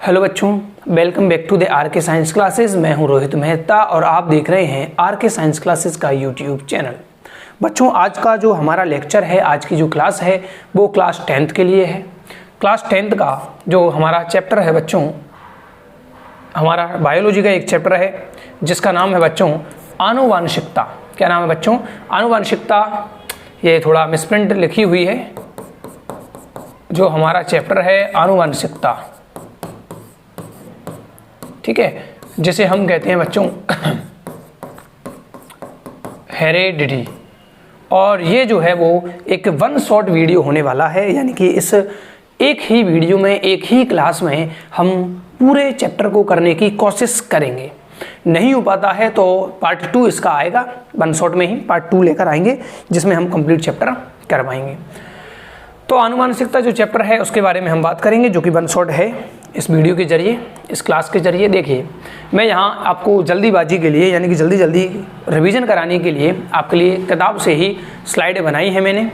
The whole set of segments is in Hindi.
हेलो बच्चों, welcome back to the R K science classes. मैं हूं रोहित मेहता और आप देख रहे हैं आर के साइंस क्लासेस का यूट्यूब चैनल। बच्चों, आज का जो हमारा लेक्चर है, आज की जो क्लास है वो क्लास 10th के लिए है। क्लास 10th का जो हमारा चैप्टर है बच्चों, हमारा बायोलॉजी का एक चैप्टर है जिसका नाम है बच्चों आनुवांशिकता। क्या नाम है बच्चों? आनुवांशिकता। ये थोड़ा मिसप्रिंट लिखी हुई है। जो हमारा चैप्टर है आनुवांशिकता, ठीक है, जिसे हम कहते हैं बच्चों हेरेडिटी। और ये जो है वो एक वन शॉट वीडियो होने वाला है, यानी कि इस एक ही वीडियो में, एक ही क्लास में हम पूरे चैप्टर को करने की कोशिश करेंगे। नहीं हो पाता है तो पार्ट 2 इसका आएगा, वन शॉट में ही पार्ट 2 लेकर आएंगे जिसमें हम कंप्लीट चैप्टर करवाएंगे। तो आनुवांशिकता जो चैप्टर है उसके बारे में हम बात करेंगे, जो कि वन शॉट है इस वीडियो के जरिए, इस क्लास के जरिए। देखिए, मैं यहाँ आपको जल्दीबाजी के लिए, यानी कि जल्दी जल्दी रिवीजन कराने के लिए आपके लिए किताब से ही स्लाइडें बनाई हैं मैंने।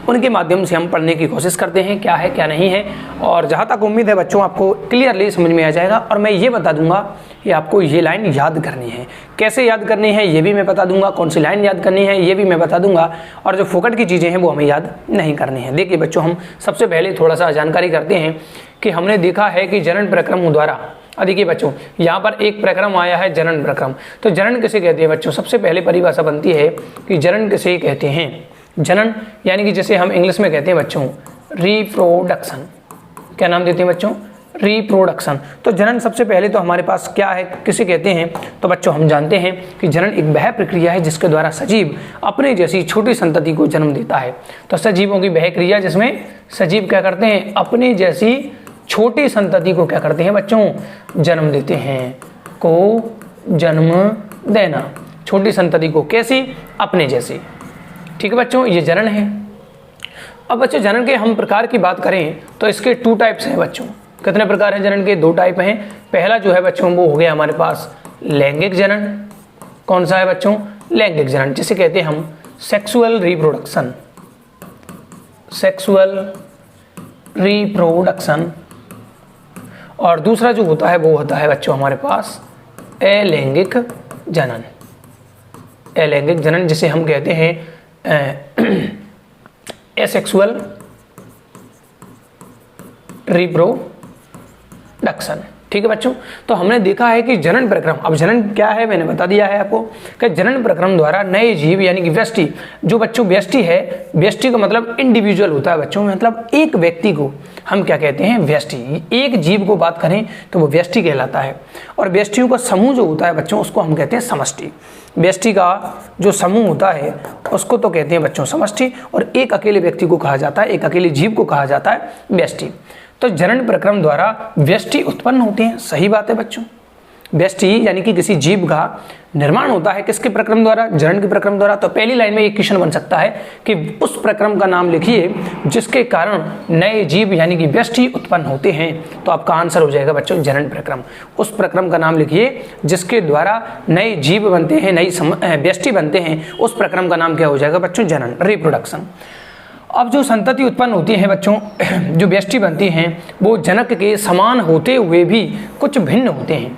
उनके माध्यम से हम पढ़ने की कोशिश करते हैं क्या है क्या नहीं है, और जहाँ तक उम्मीद है बच्चों आपको क्लियरली समझ में आ जाएगा। और मैं ये बता दूंगा कि आपको ये लाइन याद करनी है, कैसे याद करनी है ये भी मैं बता दूंगा, कौन सी लाइन याद करनी है ये भी मैं बता दूंगा, और जो फोकट की चीज़ें हैं वो हमें याद नहीं करनी है। देखिए बच्चों, हम सबसे पहले थोड़ा सा जानकारी करते हैं कि हमने देखा है कि जनन प्रक्रम द्वारा, देखिए बच्चों यहाँ पर एक प्रक्रम आया है जनन प्रक्रम। तो जनन किसे कहते हैं बच्चों? सबसे पहले परिभाषा बनती है कि जनन किसे कहते हैं। जनन यानी कि जैसे हम इंग्लिश में कहते हैं बच्चों रिप्रोडक्शन। क्या नाम देते हैं बच्चों? रिप्रोडक्शन। तो जनन सबसे पहले तो हमारे पास क्या है, किसे कहते हैं? तो बच्चों हम जानते हैं कि जनन एक वह प्रक्रिया है जिसके द्वारा सजीव अपने जैसी छोटी संतति को जन्म देता है। तो सजीवों की वह क्रिया जिसमें सजीव क्या करते हैं? अपने जैसी छोटी संतति को क्या करते हैं बच्चों? जन्म देते हैं। को जन्म देना, छोटी संतति को कैसी? अपने जैसी। ठीक है बच्चों, ये जनन है। अब बच्चों जनन के हम प्रकार की बात करें तो इसके 2 टाइप्स हैं बच्चों। कितने प्रकार हैं जनन के? 2 टाइप हैं। पहला जो है बच्चों वो हो गया हमारे पास लैंगिक जनन। कौन सा है बच्चों? लैंगिक जनन, जिसे कहते हैं हम सेक्सुअल रिप्रोडक्शन। Sexual reproduction. और दूसरा जो होता है वो होता है बच्चों हमारे पास अलैंगिक जनन। अलैंगिक जनन जिसे हम कहते हैं एसेक्सुअल रिप्रोडक्शन। ठीक है बच्चों, तो हमने देखा है कि जनन प्रक्रम, अब जनन क्या है मैंने बता दिया है आपको कि जनन प्रक्रम द्वारा नए जीव यानी कि व्यष्टि, जो बच्चों व्यष्टि है, व्यष्टि का मतलब इंडिविजुअल होता है बच्चों, मतलब एक व्यक्ति को हम क्या कहते हैं? व्यष्टि। एक जीव को बात करें तो वो व्यष्टि कहलाता है। और व्यष्टियों का समूह जो होता है बच्चों उसको हम कहते हैं समष्टि। व्यष्टि का जो समूह होता है उसको तो कहते हैं बच्चों समष्टि, और एक अकेले व्यक्ति को कहा जाता है, एक अकेले जीव को कहा जाता है व्यष्टि। तो जनन प्रक्रम द्वारा व्यष्टि उत्पन्न होते हैं। सही बात है बच्चों, व्यष्टि यानी कि किसी जीव का निर्माण होता है किसके प्रक्रम द्वारा? जनन के प्रक्रम द्वारा। तो पहली लाइन में एक क्वेश्चन बन सकता है कि उस प्रक्रम का नाम लिखिए जिसके कारण नए जीव यानी कि व्यष्टि उत्पन्न होते हैं। तो आपका आंसर हो जाएगा बच्चों जनन प्रक्रम। उस प्रक्रम का नाम लिखिए जिसके द्वारा नए जीव बनते हैं, नई व्यष्टि बनते हैं, उस प्रक्रम का नाम क्या हो जाएगा बच्चों? जनन, रिप्रोडक्शन। अब जो संतति उत्पन्न होती है बच्चों, जो व्यष्टि बनती हैं वो जनक के समान होते हुए भी कुछ भिन्न होते हैं।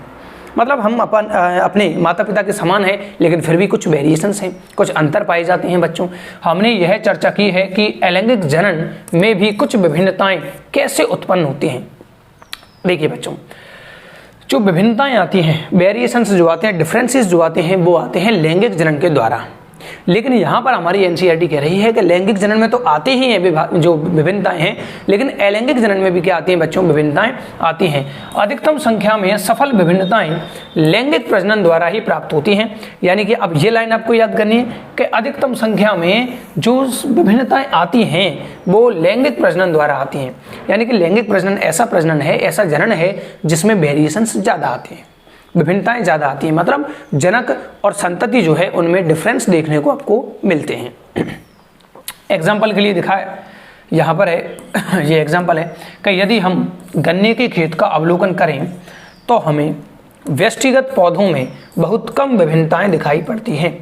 मतलब हम अपने माता पिता के समान हैं लेकिन फिर भी कुछ वेरिएशंस हैं, कुछ अंतर पाए जाते हैं बच्चों। हमने यह चर्चा की है कि अलैंगिक जनन में भी कुछ विभिन्नताएं कैसे उत्पन्न होती हैं। देखिए बच्चों, जो विभिन्नताएं आती हैं, वेरिएशंस जो आते हैं, डिफरेंसेस जो आते हैं, वो आते हैं लैंगिक जनन के द्वारा। लेकिन यहाँ पर हमारी एनसीईआरटी कह रही है कि लैंगिक जनन में तो आते ही हैं जो विभिन्नताएं हैं, लेकिन अलैंगिक जनन में भी क्या आती हैं बच्चों? विभिन्नताएं आती हैं। अधिकतम संख्या में सफल विभिन्नताएं लैंगिक प्रजनन द्वारा ही प्राप्त होती हैं। यानी कि अब ये लाइन आपको याद करनी है कि अधिकतम संख्या में जो विभिन्नताएं आती हैं वो लैंगिक प्रजनन द्वारा आती हैं। यानी कि लैंगिक प्रजनन ऐसा प्रजनन है, ऐसा जनन है जिसमें वेरिएशंस ज़्यादा आते हैं, विभिन्नताएं ज़्यादा आती हैं। मतलब जनक और संतति जो है उनमें डिफरेंस देखने को आपको मिलते हैं। एग्जाम्पल के लिए दिखाए यहाँ पर है, ये एग्जाम्पल है कि यदि हम गन्ने के खेत का अवलोकन करें तो हमें व्यष्टिगत पौधों में बहुत कम विभिन्नताएं दिखाई पड़ती हैं।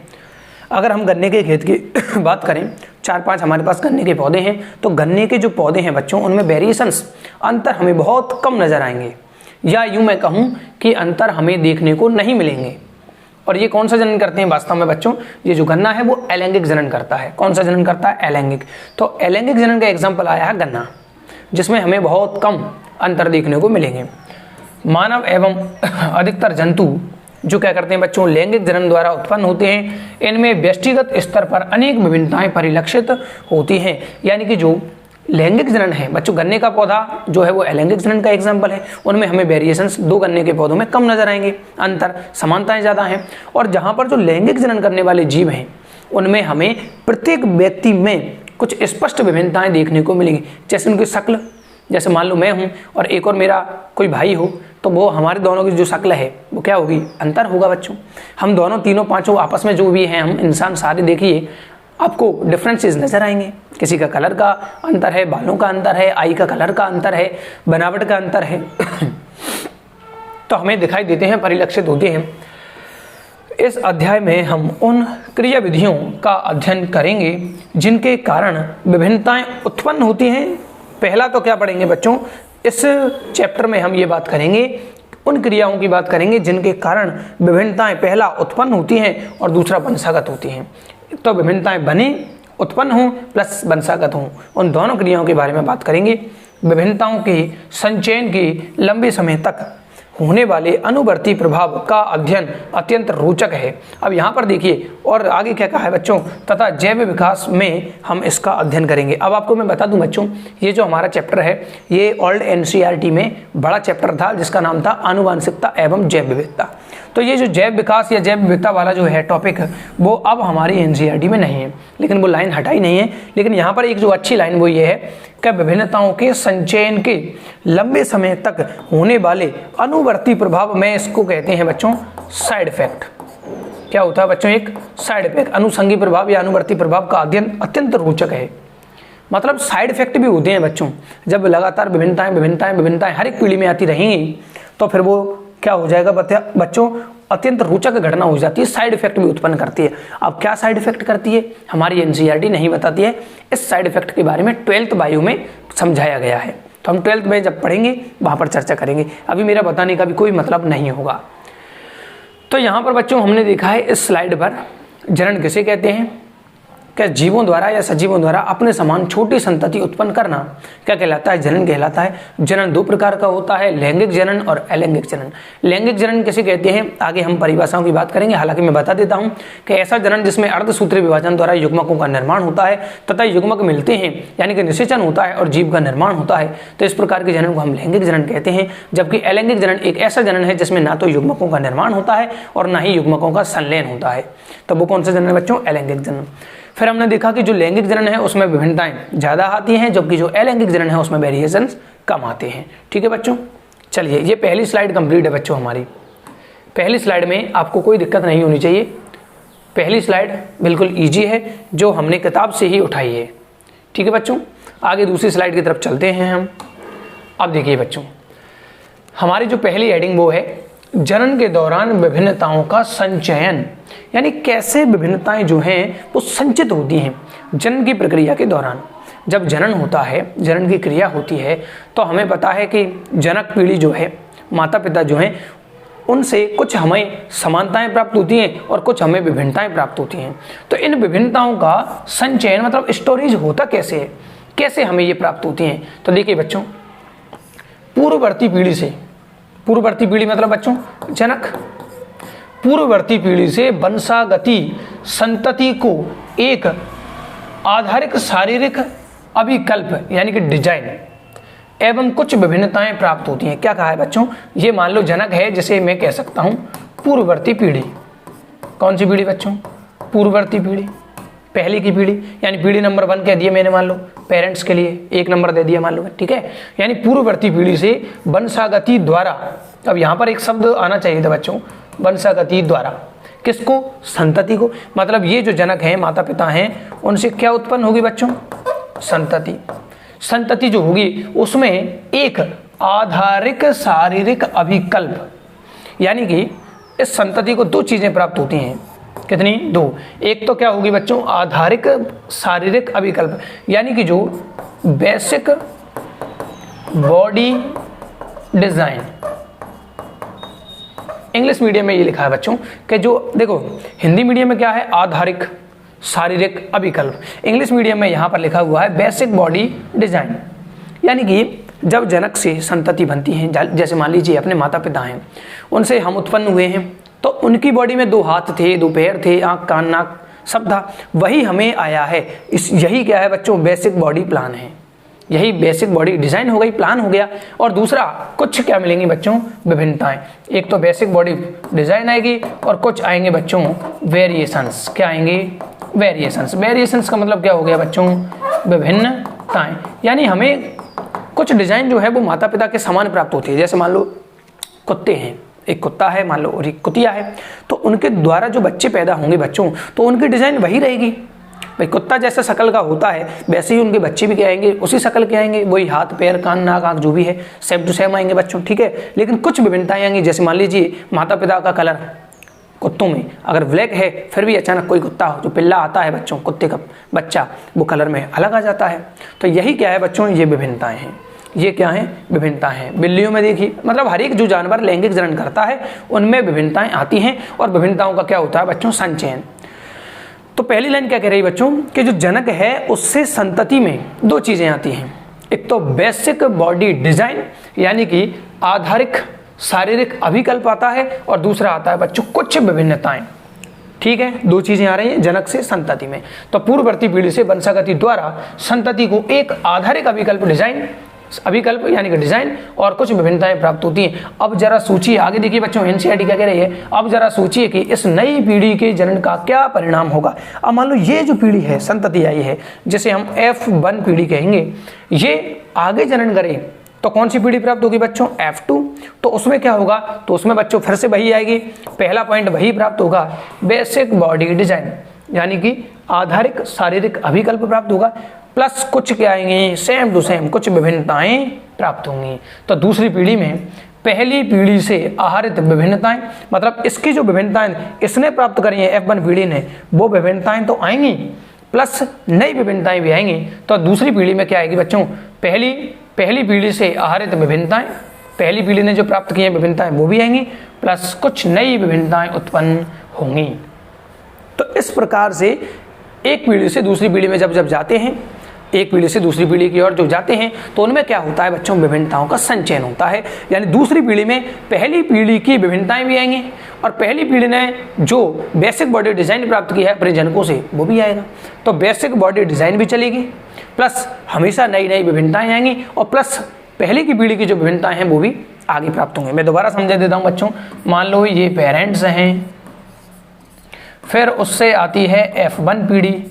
अगर हम गन्ने के खेत की बात करें, 4-5 हमारे पास गन्ने के पौधे हैं, तो गन्ने के जो पौधे हैं बच्चों उनमें वेरिएशंस, अंतर हमें बहुत कम नज़र आएंगे। या यूं मैं कहूं कि अंतर हमें देखने को नहीं मिलेंगे। और ये कौन सा जनन करते हैं वास्तव में बच्चों? ये जो गन्ना है वो अलैंगिक जनन करता है। कौन सा जनन करता है? अलैंगिक। तो अलैंगिक जनन का एग्जाम्पल आया है गन्ना, जिसमें हमें बहुत कम अंतर देखने को मिलेंगे। मानव एवं अधिकतर जंतु जो क्या करते हैं बच्चों, लैंगिक जनन द्वारा उत्पन्न होते हैं। इनमें व्यक्तिगत स्तर पर अनेक विभिन्नताएं परिलक्षित होती हैं। यानी कि जो लैंगिक जनन है बच्चों, गन्ने का पौधा जो है वो अलैंगिक जनन का एग्जाम्पल है। उनमें हमें वेरिएशंस दो गन्ने के पौधों में कम नजर आएंगे, अंतर, समानताएं ज़्यादा हैं। और जहाँ पर जो लैंगिक जनन करने वाले जीव हैं उनमें हमें प्रत्येक व्यक्ति में कुछ स्पष्ट विभिन्नताएं देखने को मिलेंगी। जैसे उनकी शक्ल, जैसे मान लो मैं हूँ और एक और मेरा कोई भाई हो, तो वो हमारे दोनों की जो शक्ल है वो क्या होगी? अंतर होगा बच्चों। हम दोनों तीनों पांचों आपस में जो भी हैं, हम इंसान सारे देखिए आपको डिफरेंसेस नजर आएंगे। किसी का कलर का अंतर है, बालों का अंतर है, आई का कलर का अंतर है, बनावट का अंतर है तो हमें दिखाई देते हैं, परिलक्षित होते हैं। इस अध्याय में हम उन क्रिया विधियों का अध्ययन करेंगे जिनके कारण विभिन्नताएं उत्पन्न होती हैं। पहला तो क्या पढ़ेंगे बच्चों, इस चैप्टर में हम ये बात करेंगे, उन क्रियाओं की बात करेंगे जिनके कारण विभिन्नताएं पहला उत्पन्न होती हैं और दूसरा वंशागत होती हैं। तो विभिन्नताएं बने, उत्पन्न हों प्लस वंशागत हों, उन दोनों क्रियाओं के बारे में बात करेंगे। विभिन्नताओं के संचयन की लंबे समय तक होने वाले अनुवर्ती प्रभाव का अध्ययन अत्यंत रोचक है। अब यहाँ पर देखिए और आगे क्या कहा है बच्चों, तथा जैव विकास में हम इसका अध्ययन करेंगे। अब आपको मैं बता दूं बच्चों, ये जो हमारा चैप्टर है ये ओल्ड एनसीईआरटी में बड़ा चैप्टर था जिसका नाम था आनुवांशिकता एवं जैव विविधता। तो ये जो जैव विकास या जैव विविधता वाला जो है टॉपिक वो अब हमारी एनसीईआरटी में नहीं है, लेकिन वो लाइन हटाई नहीं है। लेकिन यहाँ पर एक जो अच्छी लाइन वो ये है कि विभिन्नताओं के संचयन के लंबे समय तक होने वाले अनुवर्ती प्रभाव में इसको कहते हैं बच्चों साइड इफेक्ट। क्या होता है बच्चों? एक साइड इफेक्ट, अनुषंगी प्रभाव या अनुवर्ती प्रभाव का अध्ययन अत्यंत रोचक है। मतलब साइड इफेक्ट भी होते हैं बच्चों। जब लगातार विभिन्नताएं हर एक पीढ़ी में आती रहेंगी तो फिर वो क्या हो जाएगा बच्चों, अत्यंत रोचक घटना हो जाती है, साइड इफेक्ट भी उत्पन्न करती है। अब क्या साइड इफेक्ट करती है हमारी एनसीईआरटी नहीं बताती है। इस साइड इफेक्ट के बारे में 12th बायो में समझाया गया है, तो हम 12th में जब पढ़ेंगे वहां पर चर्चा करेंगे। अभी मेरा बताने का भी कोई मतलब नहीं होगा। तो यहाँ पर बच्चों हमने देखा है इस स्लाइड पर जनन किसे कहते हैं, क्या जीवों द्वारा या सजीवों द्वारा अपने समान छोटी संतति उत्पन्न करना क्या कहलाता है? जनन कहलाता है। जनन दो प्रकार का होता है, लैंगिक जनन और अलैंगिक जनन। लैंगिक जनन किसे कहते हैं आगे हम परिभाषाओं की बात करेंगे। हालांकि मैं बता देता हूं कि ऐसा जनन जिसमें अर्धसूत्रीय विभाजन द्वारा युग्मकों का निर्माण होता है तथा युग्मक मिलते हैं यानी कि निषेचन होता है और जीव का निर्माण होता है, तो इस प्रकार के जनन को हम लैंगिक जनन कहते हैं। जबकि अलैंगिक जनन एक ऐसा जनन है जिसमें ना तो युग्मकों का निर्माण होता है और ना ही युग्मकों का संलयन होता है। तो वो कौन सा जनन है बच्चों? अलैंगिक जनन। फिर हमने देखा कि जो लैंगिक जनन है उसमें विभिन्नताएं ज्यादा आती हैं, जबकि जो अलैंगिक जनन है उसमें वेरिएशंस कम आते हैं। ठीक है बच्चों, चलिए ये पहली स्लाइड कंप्लीट है बच्चों। हमारी पहली स्लाइड में आपको कोई दिक्कत नहीं होनी चाहिए। पहली स्लाइड बिल्कुल इजी है जो हमने किताब से ही उठाई है। ठीक है बच्चों, आगे दूसरी स्लाइड की तरफ चलते हैं हम। अब देखिए बच्चों, हमारी जो पहली हेडिंग वो है जनन के दौरान विभिन्नताओं का संचयन, यानी कैसे विभिन्नताएं जो हैं वो संचित होती हैं जनन की प्रक्रिया के दौरान। जब जनन होता है, जनन की क्रिया होती है, तो हमें पता है कि जनक पीढ़ी जो है, माता पिता जो हैं, उनसे कुछ हमें समानताएं प्राप्त होती हैं और कुछ हमें विभिन्नताएं प्राप्त होती हैं। तो इन विभिन्नताओं का संचयन मतलब स्टोरेज होता कैसे है, कैसे हमें ये प्राप्त होती हैं? तो देखिए बच्चों, पूर्ववर्ती पीढ़ी से, पूर्ववर्ती पीढ़ी मतलब बच्चों जनक, पूर्ववर्ती पीढ़ी से वंशागति संतति को एक आधारिक शारीरिक अभिकल्प यानी कि डिजाइन एवं कुछ विभिन्नताएं प्राप्त होती हैं। क्या कहा है बच्चों? ये मान लो जनक है, जिसे मैं कह सकता हूं पूर्ववर्ती पीढ़ी। कौन सी पीढ़ी बच्चों? पूर्ववर्ती पीढ़ी, पहले की पीढ़ी, यानी पीढ़ी नंबर 1 कह दिया मैंने, मान लो पेरेंट्स के लिए 1 नंबर दे दिया मान लो, ठीक है। यानी पूर्ववर्ती पीढ़ी से वंशागति द्वारा, अब यहाँ पर एक शब्द आना चाहिए था बच्चों, वंशागति द्वारा, किसको? संतति को। मतलब ये जो जनक हैं, माता पिता हैं, उनसे क्या उत्पन्न होगी बच्चों? संतति। संतति जो होगी उसमें एक आधारिक शारीरिक अभिकल्प, यानी कि इस संतति को 2 चीजें प्राप्त होती हैं। कितनी? 2। एक तो क्या होगी बच्चों? आधारिक शारीरिक अभिकल्प, यानी कि जो basic body design, English medium में ये लिखा है बच्चों कि जो देखो हिंदी मीडियम में क्या है, आधारिक शारीरिक अभिकल्प। इंग्लिश मीडियम में यहाँ पर लिखा हुआ है बेसिक बॉडी डिजाइन। यानी कि जब जनक से संतति बनती है, जैसे मान लीजिए अपने माता पिता हैं, उनसे हम उत्पन्न हुए हैं, तो उनकी बॉडी में 2 हाथ थे, 2 पैर थे, आँख कान नाक सब था, वही हमें आया है। यही क्या है बच्चों, बेसिक बॉडी प्लान है। यही बेसिक बॉडी डिजाइन हो गई, प्लान हो गया। और दूसरा कुछ क्या मिलेंगी बच्चों, विभिन्नताएं। एक तो बेसिक बॉडी डिजाइन आएगी और कुछ आएंगे बच्चों वेरिएशंस। क्या आएंगे, वेरिएशंस। वेरिएशंस का मतलब क्या हो गया बच्चों, विभिन्नताएं। यानी हमें कुछ डिजाइन जो है वो माता पिता के समान प्राप्त होती है। जैसे मान लो कुत्ते हैं, एक कुत्ता है मान लो और एक कुतिया है, तो उनके द्वारा जो बच्चे पैदा होंगे बच्चों, तो उनकी डिजाइन वही रहेगी। भाई कुत्ता जैसा शकल का होता है वैसे ही उनके बच्चे भी क्या आएंगे, उसी शकल के आएंगे, वही हाथ पैर कान नाक आँख जो भी है सेम टू सेम आएंगे बच्चों, ठीक है। लेकिन कुछ विभिन्नताएं आएंगी। जैसे मान लीजिए माता पिता का कलर कुत्तों में अगर ब्लैक है, फिर भी अचानक कोई कुत्ता जो पिल्ला आता है बच्चों, कुत्ते का बच्चा, वो कलर में अलग आ जाता है। तो यही क्या है बच्चों, ये विभिन्नताएं हैं। ये क्या है, विभिन्नता है। बिल्लियों में देखिए, मतलब हर एक जो जानवर लैंगिक जनन करता है उनमें विभिन्नताएं आती हैं, और विभिन्नताओं का क्या होता है बच्चों, संचयन। तो पहली लाइन क्या कह रही है बच्चों कि जो जनक है उससे संतति में 2 चीजें आती हैं। एक तो बेसिक बॉडी डिजाइन यानी कि आधारिक शारीरिक अभिकल्प आता है, और दूसरा आता है बच्चों कुछ विभिन्नताएं। ठीक है, 2 चीजें आ रही हैं जनक से संतति में। तो पूर्ववर्ती पीढ़ी से वंशागति द्वारा संतति को एक आधारिक अभिकल्प डिजाइन, अभिकल्प यानी कि डिजाइन और कुछ विभिन्नताएं प्राप्त होती हैं। अब जरा सोचिए, आगे देखिए बच्चों एनसीईआरटी क्या कह रही है। अब जरा सोचिए कि इस नई पीढ़ी के जनन का क्या परिणाम होगा। अब मान लो ये जो पीढ़ी है, संतति आई है, जिसे हम F1 पीढ़ी कहेंगे, ये आगे जनन करे तो कौन सी पीढ़ी प्राप्त होगी बच्चों, F2। तो उसमें क्या होगा, तो उसमें बच्चों फिर से वही आएगी, पहला पॉइंट वही प्राप्त होगा, बेसिक बॉडी डिजाइन यानी कि आधारिक शारीरिक अभिकल्प प्राप्त होगा, प्लस कुछ क्या आएंगे, सेम टू सेम कुछ विभिन्नताएं प्राप्त होंगी। तो दूसरी पीढ़ी में पहली पीढ़ी से आहरित विभिन्नताएं, मतलब इसकी जो विभिन्नताएं इसने प्राप्त करी है F1 पीढ़ी ने, वो विभिन्नताएं तो आएंगी, प्लस नई विभिन्नताएं भी आएंगी। तो दूसरी पीढ़ी में क्या आएगी बच्चों, पहली पीढ़ी से आहरित विभिन्नताएं, पहली पीढ़ी ने जो प्राप्त की है विभिन्नताएं वो भी आएंगी, प्लस कुछ नई विभिन्नताएं उत्पन्न होंगी। तो इस प्रकार से एक पीढ़ी से दूसरी पीढ़ी में जब जाते हैं, एक पीढ़ी से दूसरी पीढ़ी की ओर जो जाते हैं, तो उनमें क्या होता है बच्चों, विभिन्नताओं का संचयन होता है। यानी दूसरी पीढ़ी में पहली पीढ़ी की विभिन्नताएं भी आएंगी, और पहली पीढ़ी ने जो बेसिक बॉडी डिजाइन प्राप्त की है अपने जनकों से वो भी आएगा। तो बेसिक बॉडी डिजाइन भी चलेगी, प्लस हमेशा नई नई विभिन्नताएं आएंगी, और प्लस पहले की पीढ़ी की जो विभिन्नताएं हैं वो भी आगे प्राप्त होंगे। मैं दोबारा समझा देता हूँ बच्चों। मान लो ये पेरेंट्स हैं, फिर उससे आती है F1 पीढ़ी,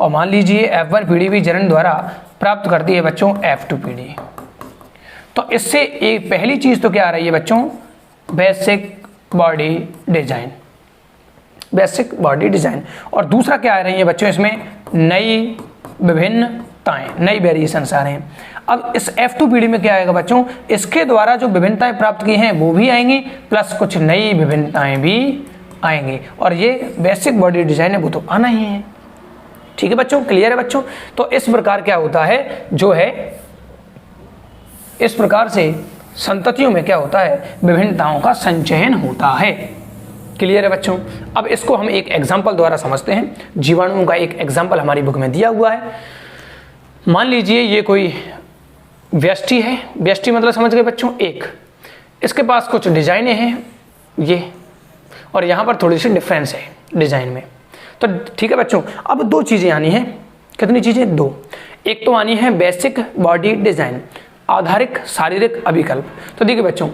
और मान लीजिए F1 पीढ़ी भी जनन द्वारा प्राप्त करती है बच्चों F2 पीढ़ी। तो इससे एक पहली चीज तो क्या आ रही है बच्चों, basic body design, basic body design. और दूसरा क्या आ रही है बच्चों, इसमें नई विभिन्नताएं, नई वेरिएशंस आ रहे हैं। अब इस F2 पीढ़ी में क्या आएगा बच्चों, इसके द्वारा जो विभिन्नताएं प्राप्त की हैं वो भी आएंगी, प्लस कुछ नई विभिन्नताएं भी आएंगी। और ये बेसिक बॉडी डिजाइन है वो तो आना ही है। ठीक है बच्चों, क्लियर है बच्चों। तो इस प्रकार क्या होता है, जो है इस प्रकार से संततियों में क्या होता है, विभिन्नताओं का संचयन होता है। क्लियर है बच्चों। अब इसको हम एक एग्जाम्पल द्वारा समझते हैं। जीवाणुओं का एक एग्जाम्पल हमारी बुक में दिया हुआ है। मान लीजिए ये कोई व्यष्टि है, व्यष्टि मतलब समझ गए बच्चों, एक, इसके पास कुछ डिजाइनें हैं ये, और यहाँ पर थोड़ी सी डिफरेंस है डिजाइन में। तो ठीक है बच्चों, अब 2 चीजें आनी है। कितनी चीजें, 2। एक तो आनी है बेसिक बॉडी डिजाइन, आधारिक शारीरिक अभिकल्प। तो देखिए बच्चों,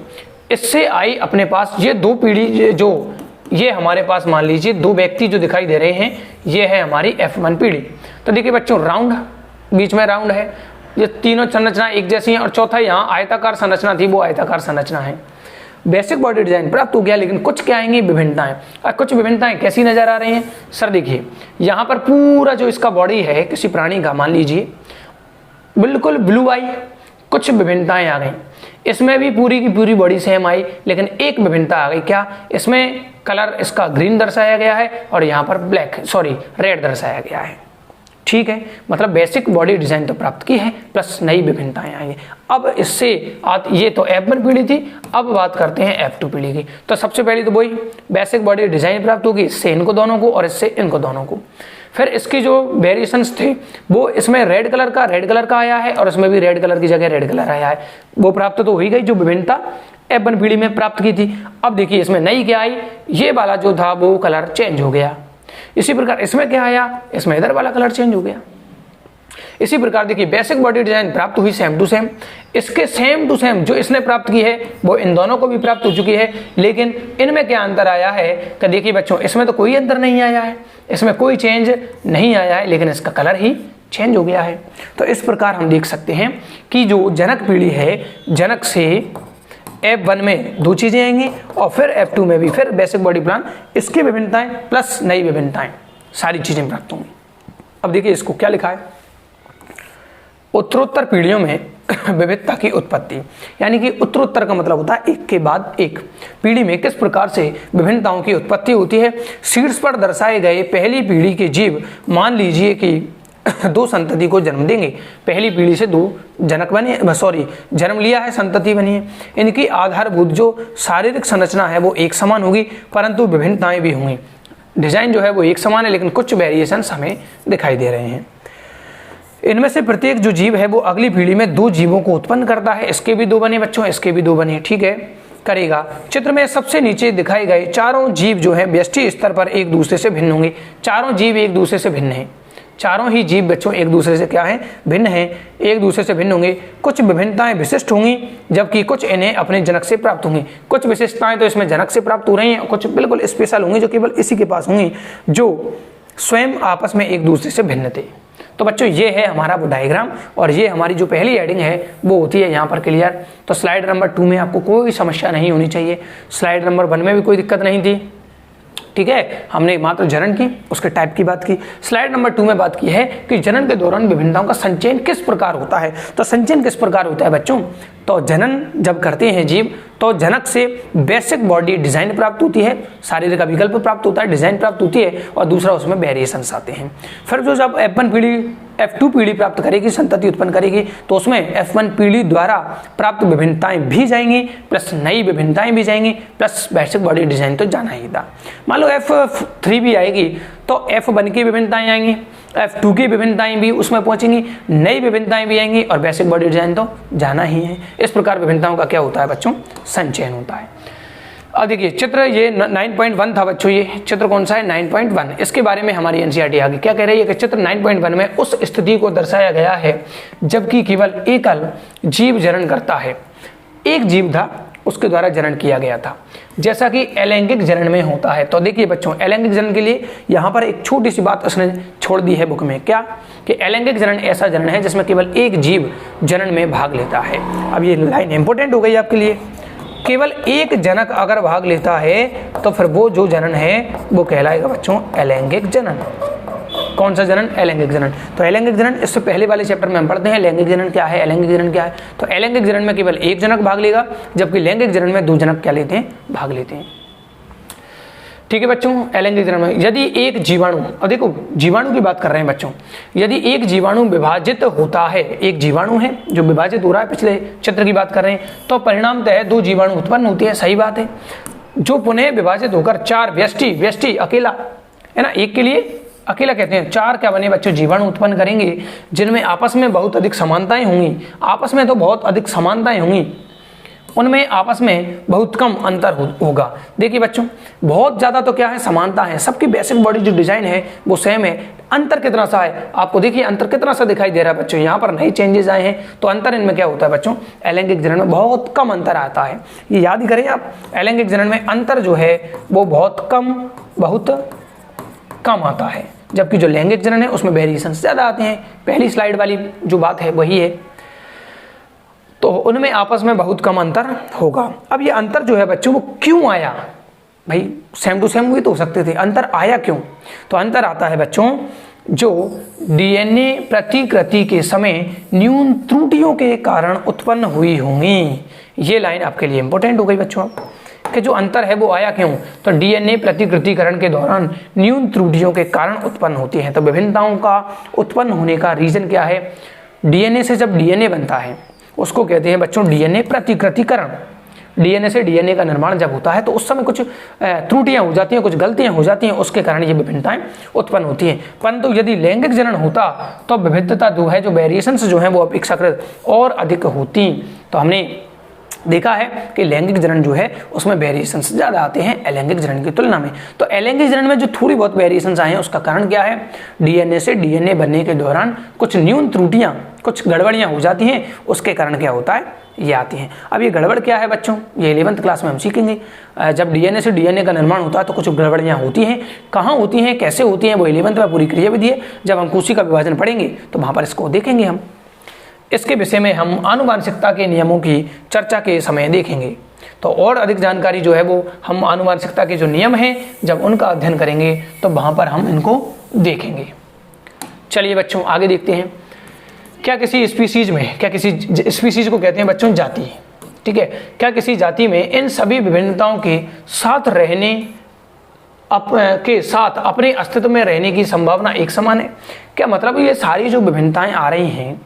इससे आई अपने पास ये 2 पीढ़ी, जो ये हमारे पास मान लीजिए 2 व्यक्ति जो दिखाई दे रहे हैं, ये है हमारी F1 पीढ़ी। तो देखिए बच्चों, राउंड, बीच में राउंड है, ये तीनों संरचना एक जैसी हैं, और चौथा यहाँ आयताकार संरचना थी वो आयताकार संरचना है। बेसिक बॉडी डिजाइन प्राप्त हो गया, लेकिन कुछ क्या आएंगी, विभिन्नताएं। और कुछ विभिन्नताएं कैसी नजर आ रही हैं सर, देखिए यहाँ पर पूरा जो इसका बॉडी है किसी प्राणी का, मान लीजिए बिल्कुल ब्लू आई, कुछ विभिन्नताएं आ गई। इसमें भी पूरी की पूरी बॉडी सेम आई, लेकिन एक विभिन्नता आ गई, क्या, इसमें कलर इसका ग्रीन दर्शाया गया है और यहाँ पर ब्लैक, सॉरी रेड दर्शाया गया है। ठीक है, मतलब बेसिक बॉडी डिजाइन तो प्राप्त की है, प्लस नई विभिन्नताएं आएंगी। अब इससे ये तो F1 पीढ़ी थी, अब बात करते हैं F2 पीढ़ी की। तो सबसे पहले तो वही बेसिक बॉडी डिजाइन प्राप्त होगी, इससे इनको दोनों को और इससे इनको दोनों को। फिर इसकी जो वेरिएशंस थे वो इसमें रेड कलर का आया है और इसमें भी रेड कलर की जगह रेड कलर आया है, वो प्राप्त तो हो ही गई जो विभिन्नता F1 पीढ़ी में प्राप्त की थी। अब देखिए इसमें नई क्या आई, ये वाला जो था वो कलर चेंज हो गया। इसी प्रकार इसमें क्या आया, इसमें इधर वाला कलर चेंज हो गया। इसी प्रकार देखिए बेसिक बॉडी डिजाइन प्राप्त हुई सेम टू सेम, इसके सेम टू सेम जो इसने प्राप्त की है वो इन दोनों को भी प्राप्त हो चुकी है, लेकिन इनमें क्या अंतर आया है कि देखिए बच्चों इसमें तो कोई अंतर नहीं आया है, इसमें कोई चेंज नहीं आया है, लेकिन इसका कलर ही चेंज हो गया है। तो इस प्रकार हम देख सकते हैं कि जो जनक पीढ़ी है, जनक से F1 में दो चीजें आएंगी और फिर F2 में भी फिर बेसिक बॉडी प्लान, इसकी विभिन्नताएं प्लस नई विभिन्नताएं, सारी चीजें प्राप्त होंगी। अब देखिए इसको क्या लिखा है, उत्तरोत्तर पीढ़ियों में विविधता की उत्पत्ति, यानी कि उत्तरोत्तर का मतलब होता है एक के बाद एक। पीढ़ी में किस प्रकार से विभिन्नताओं की उत्पत्ति होती है। शीर्ष पर दर्शाए गए पहली पीढ़ी के जीव मान लीजिए कि दो संतति को जन्म देंगे। पहली पीढ़ी से दो जनक बने, जन्म लिया है, संतति बनी है। इनकी आधारभूत जो शारीरिक संरचना है वो एक समान होगी, परंतु विभिन्नताएं भी होंगी। डिजाइन जो है वो एक समान है, लेकिन कुछ वेरिएशंस हमें दिखाई दे रहे हैं। इनमें से प्रत्येक जो जीव है वो अगली पीढ़ी में दो जीवों को उत्पन्न करता है। इसके भी दो बने बच्चों, इसके भी दो बने, ठीक है, करेगा। चित्र में सबसे नीचे दिखाए गए चारों जीव जो है व्यष्टि स्तर पर एक दूसरे से भिन्न होंगे। चारों जीव एक दूसरे से भिन्न हैं, चारों ही जीव बच्चों एक दूसरे से क्या है, भिन्न हैं, एक दूसरे से भिन्न होंगे। कुछ विभिन्नताएं विशिष्ट होंगी, जबकि कुछ इन्हें अपने जनक से प्राप्त होंगी। कुछ विशिष्टताएं तो इसमें जनक से प्राप्त हो रही हैं, कुछ बिल्कुल स्पेशल होंगी जो केवल इसी के पास होंगी, जो स्वयं आपस में एक दूसरे से भिन्न थे। तो बच्चों ये है हमारा वो डायग्राम, और ये हमारी जो पहली हेडिंग है वो होती है यहाँ पर क्लियर। तो स्लाइड नंबर 2 में आपको कोई समस्या नहीं होनी चाहिए, स्लाइड नंबर 1 में भी कोई दिक्कत नहीं थी, ठीक है। हमने मात्र जनन की, उसके टाइप की बात की। स्लाइड नंबर 2 में बात की है कि जनन के दौरान विभिन्नताओं का संचयन किस प्रकार होता है। तो संचयन किस प्रकार होता है बच्चों, तो जनन जब करते हैं जीव तो जनक से बेसिक बॉडी डिजाइन प्राप्त होती है, शारीरिक विकल्प प्राप्त होता है, डिजाइन प्राप्त होती है, और दूसरा उसमें वेरिएशंस आते हैं। फिर जो जब F1 पीढ़ी F2 पीढ़ी प्राप्त करेगी, संतति उत्पन्न करेगी, तो उसमें F1 पीढ़ी द्वारा प्राप्त विभिन्नताएं भी जाएंगी, प्लस नई विभिन्नताएं भी जाएंगी, प्लस बेसिक बॉडी डिजाइन तो जाना ही था। मान लो F3 भी आएगी तो F1 की विभिन्नताएं आएंगी, F2 की विभिन्नताएं भी उसमें पहुंचेंगी, नई विभिन्नताएं भी आएंगी, और बेसिक बॉडी डिजाइन तो जाना ही है। इस प्रकार विभिन्नताओं का क्या होता है बच्चों, संचयन होता है। अब देखिए चित्र ये 9.1 था बच्चों, ये चित्र कौन सा है 9.1। इसके बारे में हमारी एनसीईआरटी आगे क्या कह रही है कि चित्र 9.1 में उस स्थिति को दर्शाया गया है जबकि केवल एकल जीव जनन करता है। एक जीव था, उसके द्वारा जनन किया गया था, जैसा कि अलैंगिक जनन में होता है। तो देखिए बच्चों अलैंगिक जनन के लिए यहाँ पर एक छोटी सी बात उसने छोड़ दी है बुक में, क्या कि अलैंगिक जनन ऐसा जनन है जिसमें केवल एक जीव जनन में भाग लेता है। अब ये लाइन इंपॉर्टेंट हो गई आपके लिए, केवल एक जनक अगर भाग लेता है तो फिर वो जो जनन है वो कहलाएगा बच्चों अलैंगिक जनन। कौन सा जनन, अलैंगिक जनन। तो अलैंगिक जनन इससे पहले वाले चैप्टर में हम पढ़ते हैं लैंगिक जनन क्या है, अलैंगिक जनन क्या है। तो अलैंगिक जनन में केवल एक जनक भाग लेगा, जबकि लैंगिक जनन में दो जनक क्या लेते हैं, भाग लेते हैं, ठीक है बच्चों। अलैंगिक जनन में यदि एक जीवाणु, अब देखो जीवाणु की बात कर रहे हैं बच्चों, यदि एक जीवाणु विभाजित होता है, एक जीवाणु है जो विभाजित हो रहा है, पिछले चित्र की बात कर रहे हैं, तो परिणामतः दो जीवाणु उत्पन्न होती है, सही बात है। जो पुनः विभाजित होकर चार व्यष्टि अकेला है ना, एक के लिए अकेला कहते हैं, चार क्या बने बच्चों, जीवाणु उत्पन्न करेंगे जिनमें आपस में बहुत अधिक समानताएं होंगी, आपस में तो बहुत अधिक समानताएं होंगी, उनमें आपस में बहुत कम अंतर होगा। देखिए बच्चों बहुत ज्यादा तो क्या है, समानता है, सबकी बेसिक बॉडी जो डिजाइन है वो सेम है। अंतर कितना सा है, आपको देखिए अंतर कितना सा दिखाई दे रहा है बच्चों, यहाँ पर नए चेंजेस आए हैं, तो अंतर इनमें क्या होता है बच्चों, अलैंगिक जनन में बहुत कम अंतर आता है। ये याद ही करें आप, अलैंगिक जनन में अंतर जो है वो बहुत कम आता है, जबकि जो लैंगिक जनन है उसमें वेरिएशन ज्यादा आते हैं। पहली स्लाइड वाली जो बात है वही है, तो उनमें आपस में बहुत कम अंतर होगा। अब ये अंतर जो है बच्चों वो क्यों आया, भाई सेम टू सेम भी तो हो सकते थे, अंतर आया क्यों, तो अंतर आता है बच्चों जो डीएनए प्रतिकृति के समय न्यून त्रुटियों के कारण उत्पन्न हुई होंगी। ये लाइन आपके लिए इंपॉर्टेंट हो गई बच्चों, कि जो अंतर है वो आया क्यों, तो डीएनए प्रतिकृतिकरण के दौरान न्यून त्रुटियों के कारण उत्पन्न होती हैं। तो विभिन्नताओं का उत्पन्न होने का रीजन क्या है, डीएनए से जब डीएनए बनता है उसको कहते हैं बच्चों डीएनए प्रतिकृतिकरण। डीएनए से डीएनए का निर्माण जब होता है तो उस समय कुछ त्रुटियां हो जाती हैं, कुछ गलतियां हो जाती हैं, उसके कारण ये विभिन्नताएं उत्पन्न होती हैं। परंतु यदि लैंगिक जनन होता तो विविधता जो है, जो वेरिएशंस जो हैं वो अपेक्षाकृत और अधिक होती। तो हमने देखा है कि लैंगिक जनन जो है उसमें वेरिएशंस ज़्यादा आते हैं अलैंगिक जनन की तुलना में। तो अलैंगिक जनन में जो थोड़ी बहुत वेरिएशंस आए हैं उसका कारण क्या है, डीएनए से डीएनए बनने के दौरान कुछ न्यून त्रुटियां, कुछ गड़बड़ियां हो जाती हैं, उसके कारण क्या होता है, ये आती हैं। अब ये गड़बड़ क्या है बच्चों, ये 11th क्लास में हम सीखेंगे। जब डीएनए से डीएनए का निर्माण होता है तो कुछ गड़बड़ियां होती हैं, कहाँ होती हैं, कैसे होती हैं, वो 11th में पूरी क्रियाविधि है। जब हम कोशिका विभाजन पढ़ेंगे तो वहाँ पर इसको देखेंगे हम। इसके विषय में हम आनुवांशिकता के नियमों की चर्चा के समय देखेंगे। तो और अधिक जानकारी जो है वो हम आनुवांशिकता के जो नियम हैं जब उनका अध्ययन करेंगे तो वहाँ पर हम इनको देखेंगे। चलिए बच्चों आगे देखते हैं। क्या किसी स्पीसीज में, क्या किसी स्पीसीज को कहते हैं बच्चों जाति, ठीक है, क्या किसी जाति में इन सभी विभिन्नताओं के साथ रहने के साथ अपने अस्तित्व में रहने की संभावना एक समान है? क्या मतलब ये सारी जो विभिन्नताएं आ रही हैं,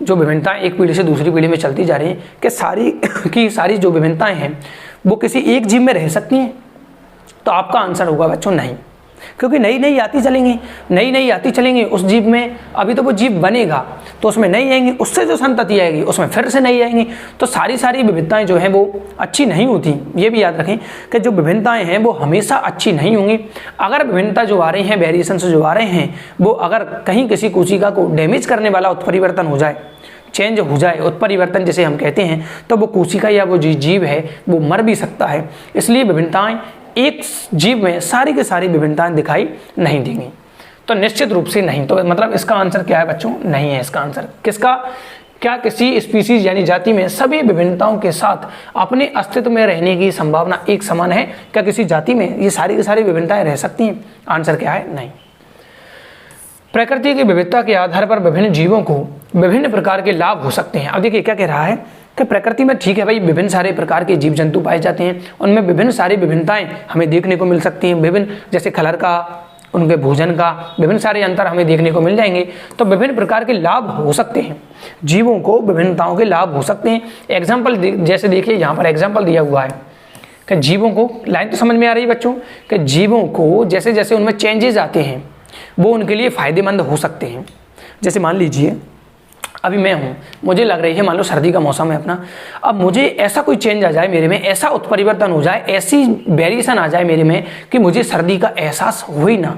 जो विभिन्नताएं एक पीढ़ी से दूसरी पीढ़ी में चलती जा रही हैं, कि सारी की सारी जो विभिन्नताएं हैं वो किसी एक जीव में रह सकती हैं? तो आपका आंसर होगा बच्चों नहीं, क्योंकि नई नई आती चलेंगी उस जीव में। अभी तो वो जीव बनेगा तो उसमें नई आएंगी, उससे जो संतति आएगी उसमें फिर से नई आएंगी। तो सारी विविधताएं जो हैं वो अच्छी नहीं होती। ये भी याद रखें कि जो विभिन्नताएं हैं वो हमेशा अच्छी नहीं होंगी। अगर विभिन्नता जो आ रही हैं, वेरिएशंस जो आ रहे हैं, वो अगर कहीं किसी कोशिका को डैमेज करने वाला उत्परिवर्तन हो जाए, चेंज हो जाए, उत्परिवर्तन जिसे हम कहते हैं, तो वो कोशिका या वो जीव है वो मर भी सकता है। इसलिए विभिन्नताएं एक जीव में सारी की सारी विभिन्नताएं दिखाई नहीं देंगी। तो निश्चित रूप से नहीं। तो मतलब इसका आंसर क्या है बच्चों, नहीं है इसका आंसर। किसका, क्या किसी स्पीसीज यानी जाति में सभी विभिन्नताओं के साथ अपने अस्तित्व में रहने की संभावना एक समान है? क्या किसी जाति में ये सारी की सारी विभिन्नताएं रह सकती हैं? आंसर क्या है, नहीं। प्रकृति की विविधता के आधार पर विभिन्न जीवों को विभिन्न प्रकार के लाभ हो सकते हैं। अब देखिए क्या कह रहा है कि प्रकृति में, ठीक है भाई, विभिन्न सारे प्रकार के जीव जंतु पाए जाते हैं, उनमें विभिन्न सारी विभिन्नताएं हमें देखने को मिल सकती हैं। विभिन्न जैसे कलर का, उनके भोजन का, विभिन्न सारे अंतर हमें देखने को मिल जाएंगे। तो विभिन्न प्रकार के लाभ हो सकते हैं, जीवों को विभिन्नताओं के लाभ हो सकते हैं। एग्जाम्पल जैसे देखिए यहाँ पर एग्जाम्पल दिया हुआ है कि जीवों को, लाइन तो समझ में आ रही है बच्चों, कि जीवों को जैसे जैसे उनमें चेंजेस आते हैं वो उनके लिए फायदेमंद हो सकते हैं। जैसे मान लीजिए अभी मैं हूँ, मुझे लग रही है, मान लो सर्दी का मौसम है अपना, अब मुझे ऐसा कोई चेंज आ जाए मेरे में, ऐसा उत्परिवर्तन हो जाए, ऐसी वेरिएशन आ जाए मेरे में कि मुझे सर्दी का एहसास हो ही ना,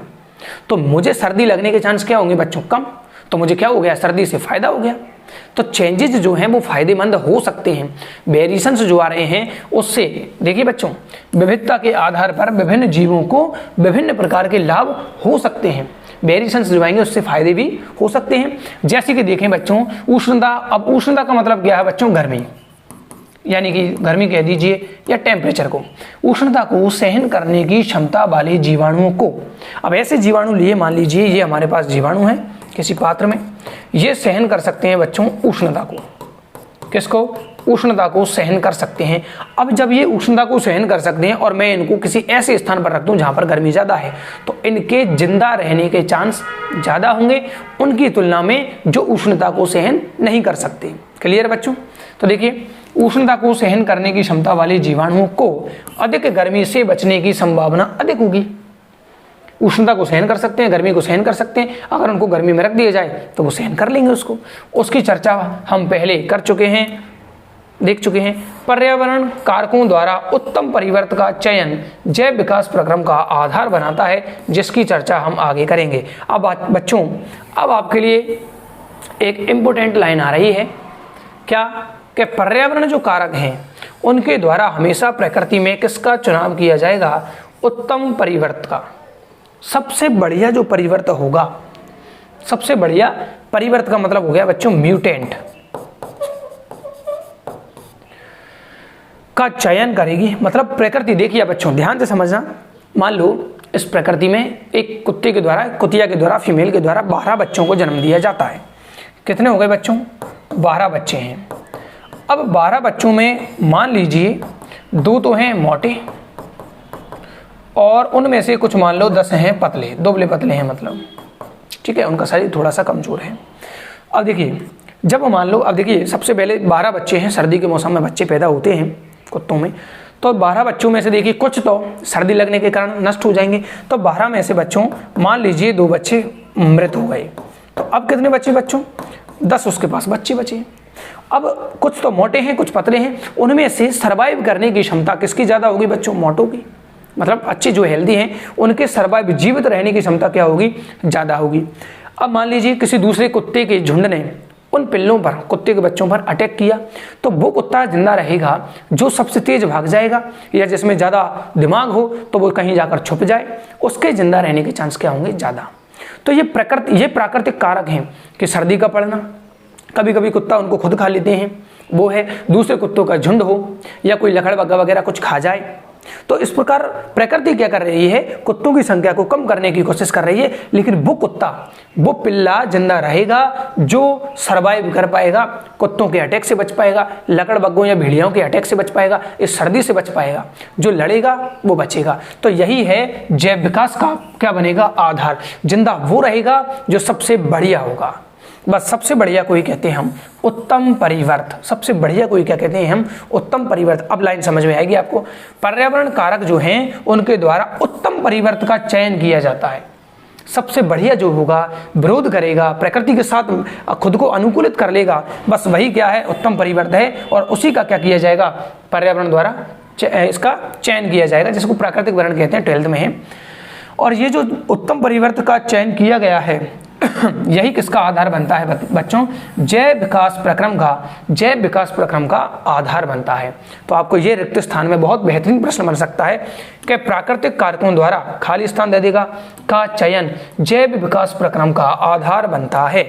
तो मुझे सर्दी लगने के चांस क्या होंगे बच्चों, कम। तो मुझे क्या हो गया, सर्दी से फायदा हो गया। तो चेंजेस जो हैं वो फायदेमंद हो सकते हैं। वेरिएशंस जो आ रहे हैं उससे, देखिए बच्चों, विविधता के आधार पर विभिन्न जीवों को विभिन्न प्रकार के लाभ हो सकते हैं। वेरिएशंस जो आएंगे उससे फायदे भी हो सकते हैं। जैसे कि देखें बच्चों, उष्णता। अब उष्णता का मतलब क्या है बच्चों, गर्मी, यानी कि गर्मी कह दीजिए या टेम्परेचर को। उष्णता को सहन करने की क्षमता वाले जीवाणुओं को, अब ऐसे जीवाणु लिए, मान लीजिए ये हमारे पास जीवाणु है किसी पात्र में, ये सहन कर सकते हैं बच्चों उष्णता को। किसको, उष्णता को सहन कर सकते हैं। अब जब ये उष्णता को सहन कर सकते हैं और मैं इनको किसी ऐसे स्थान पर रख दूं जहां पर गर्मी ज़्यादा है, तो इनके जिंदा रहने के चांस ज़्यादा होंगे उनकी तुलना में जो उष्णता को सहन नहीं कर सकते। क्लियर बच्चों? तो देखिए, उष्णता को सहन करने की क्षमता वाले जीवाणुओं को अधिक गर्मी से बचने की संभावना अधिक होगी। उष्णता को सहन कर सकते हैं, गर्मी को सहन कर सकते हैं। अगर उनको गर्मी में रख दिया जाए तो वो सहन कर लेंगे उसको। उसकी चर्चा हम पहले कर चुके हैं, देख चुके हैं। पर्यावरण कारकों द्वारा उत्तम परिवर्तन का चयन जैव विकास प्रक्रम का आधार बनाता है, जिसकी चर्चा हम आगे करेंगे। अब बच्चों, अब आपके लिए एक इम्पोर्टेंट लाइन आ रही है, क्या कि पर्यावरण जो कारक हैं उनके द्वारा हमेशा प्रकृति में किसका चुनाव किया जाएगा, उत्तम परिवर्तन का। सबसे बढ़िया जो परिवर्तन होगा, सबसे बढ़िया परिवर्तन का मतलब हो गया बच्चों म्यूटेंट का चयन करेगी। मतलब प्रकृति, देखिए बच्चों ध्यान से समझना, मान लो इस प्रकृति में एक कुतिया के द्वारा फीमेल के द्वारा 12 बच्चों को जन्म दिया जाता है। कितने हो गए बच्चों, 12 बच्चे हैं। अब 12 बच्चों में मान लीजिए 2 तो हैं मोटे और उनमें से कुछ मान लो 10 हैं पतले, दुबले पतले हैं मतलब, ठीक है, उनका शरीर थोड़ा सा कमजोर है। अब देखिए जब मान लो, अब देखिए सबसे पहले 12 बच्चे हैं, सर्दी के मौसम में बच्चे पैदा होते हैं कुत्तों में, तो 12 बच्चों में से देखिए कुछ तो सर्दी लगने के कारण नष्ट हो जाएंगे, तो 12 में से बच्चों मान लीजिए 2 बच्चे मृत हो गए, तो अब कितने बच्चे बच्चों, 10 उसके पास बच्चे बचे। अब कुछ तो मोटे हैं कुछ पतले हैं, उनमें से सर्वाइव करने की क्षमता किसकी ज़्यादा होगी बच्चों, मोटों की, मतलब अच्छे जो हेल्दी हैं उनके सर्वाइव जीवित रहने की क्षमता क्या होगी, ज़्यादा होगी। अब मान लीजिए किसी दूसरे कुत्ते के झुंड ने उन पिल्लों पर, कुत्ते के बच्चों पर अटैक किया, तो वो कुत्ता जिंदा रहेगा जो सबसे तेज भाग जाएगा या जिसमें ज़्यादा दिमाग हो तो वो कहीं जाकर छुप जाए, उसके जिंदा रहने के चांस क्या होंगे, ज़्यादा। तो ये प्राकृतिक कारक हैं कि सर्दी का पड़ना, कभी कभी कुत्ता उनको खुद खा लेते हैं, वो है दूसरे कुत्तों का झुंड हो या कोई लकड़बग्गा वगैरह कुछ खा जाए। तो इस प्रकार प्रकृति क्या कर रही है, कुत्तों की संख्या को कम करने की कोशिश कर रही है, लेकिन वो कुत्ता, वो पिल्ला जिंदा रहेगा जो सरवाइव कर पाएगा, कुत्तों के अटैक से बच पाएगा, लकड़बग्गों या भेड़ियों के अटैक से बच पाएगा, इस सर्दी से बच पाएगा, जो लड़ेगा वो बचेगा। तो यही है जैव विकास का क्या बनेगा, आधार। जिंदा वो रहेगा जो सबसे बढ़िया होगा, बस सबसे बढ़िया कोई कहते हैं हम उत्तम परिवर्त, सबसे बढ़िया कोई क्या कहते हैं हम, उत्तम परिवर्त। अब लाइन समझ में आएगी आपको। पर्यावरण कारक जो हैं उनके द्वारा उत्तम परिवर्त का चयन किया जाता है, सबसे बढ़िया जो होगा, विरोध करेगा, प्रकृति के साथ खुद को अनुकूलित कर लेगा, बस वही क्या है, उत्तम परिवर्त है, और उसी का क्या किया जाएगा, पर्यावरण द्वारा इसका चयन किया जाएगा, जिसको प्राकृतिक वर्ण कहते हैं, 12th में है। और ये जो उत्तम परिवर्त का चयन किया गया है यही किसका आधार बनता है बच्चों, जैव विकास प्रक्रम का आधार बनता है। तो आपको ये रिक्त स्थान में बहुत बेहतरीन प्रश्न बन सकता है कि प्राकृतिक कारकों द्वारा, खाली स्थान दे देगा, का चयन जैव विकास प्रक्रम का आधार बनता है।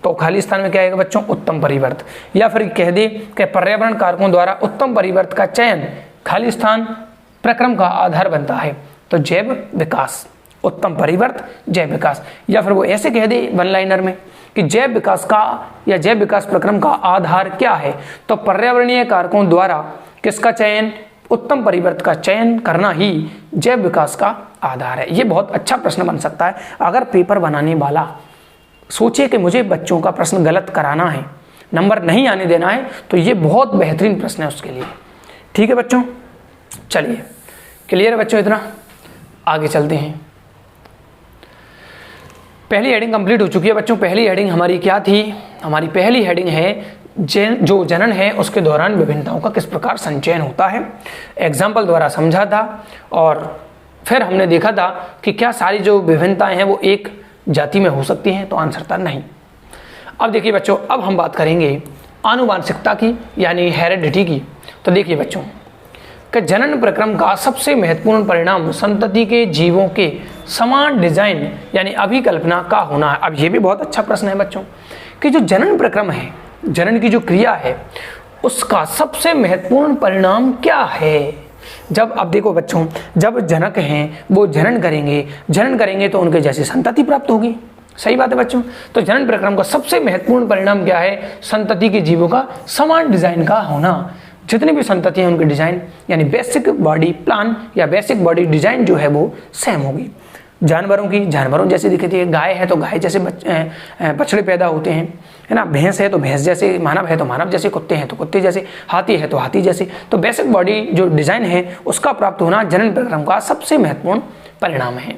तो खाली स्थान में क्या आएगा बच्चों, उत्तम परिवर्त, या फिर कह दे कि पर्यावरण कारकों द्वारा उत्तम परिवर्त का चयन खाली स्थान प्रक्रम का आधार बनता है, तो जैव विकास, उत्तम परिवर्त, जैव विकास। या फिर वो ऐसे कह दे वन लाइनर में कि जैव विकास का या जैव विकास प्रक्रम का आधार क्या है, तो पर्यावरणीय कारकों द्वारा किसका चयन, उत्तम परिवर्त का चयन करना ही जैव विकास का आधार है। ये बहुत अच्छा प्रश्न बन सकता है। अगर पेपर बनाने वाला सोचे कि मुझे बच्चों का प्रश्न गलत कराना है, नंबर नहीं आने देना है, तो ये बहुत बेहतरीन प्रश्न है उसके लिए। ठीक है बच्चों, चलिए क्लियर है बच्चों, इतना आगे चलते हैं। पहली हेडिंग कंप्लीट हो चुकी है बच्चों। पहली हेडिंग हमारी क्या थी, हमारी पहली हेडिंग है जो जनन है उसके दौरान विभिन्नताओं का किस प्रकार संचयन होता है, एग्जाम्पल द्वारा समझा था, और फिर हमने देखा था कि क्या सारी जो विभिन्नताएं हैं वो एक जाति में हो सकती हैं, तो आंसर था नहीं। अब देखिए बच्चों, अब हम बात करेंगे आनुवांशिकता की यानी हेरिडिटी की। तो देखिए बच्चों कि जनन प्रक्रम का सबसे महत्वपूर्ण परिणाम संतति के जीवों के समान डिजाइन यानी अभिकल्पना का होना है। अब ये भी बहुत अच्छा प्रश्न है बच्चों कि जो जनन प्रक्रम है, जनन की जो क्रिया है, उसका सबसे महत्वपूर्ण परिणाम क्या है। जब अब देखो बच्चों, जब जनक हैं वो जनन करेंगे तो उनके जैसी संतति प्राप्त होगी। सही बात है बच्चों। तो जनन प्रक्रम का सबसे महत्वपूर्ण परिणाम क्या है, संतति के जीवों का समान डिजाइन का होना। जितनी भी संतति है उनके डिजाइन यानी बेसिक बॉडी प्लान या बेसिक बॉडी डिजाइन जो है वो सेम होगी। जानवरों जैसे दिखती है, गाय है तो गाय जैसे बछड़े पैदा होते हैं, है ना, भैंस है तो भैंस जैसे, मानव है तो मानव जैसे, कुत्ते हैं तो कुत्ते जैसे, हाथी है तो हाथी जैसे। तो बेसिक बॉडी जो डिजाइन है उसका प्राप्त होना जनन प्रक्रम का सबसे महत्वपूर्ण परिणाम है।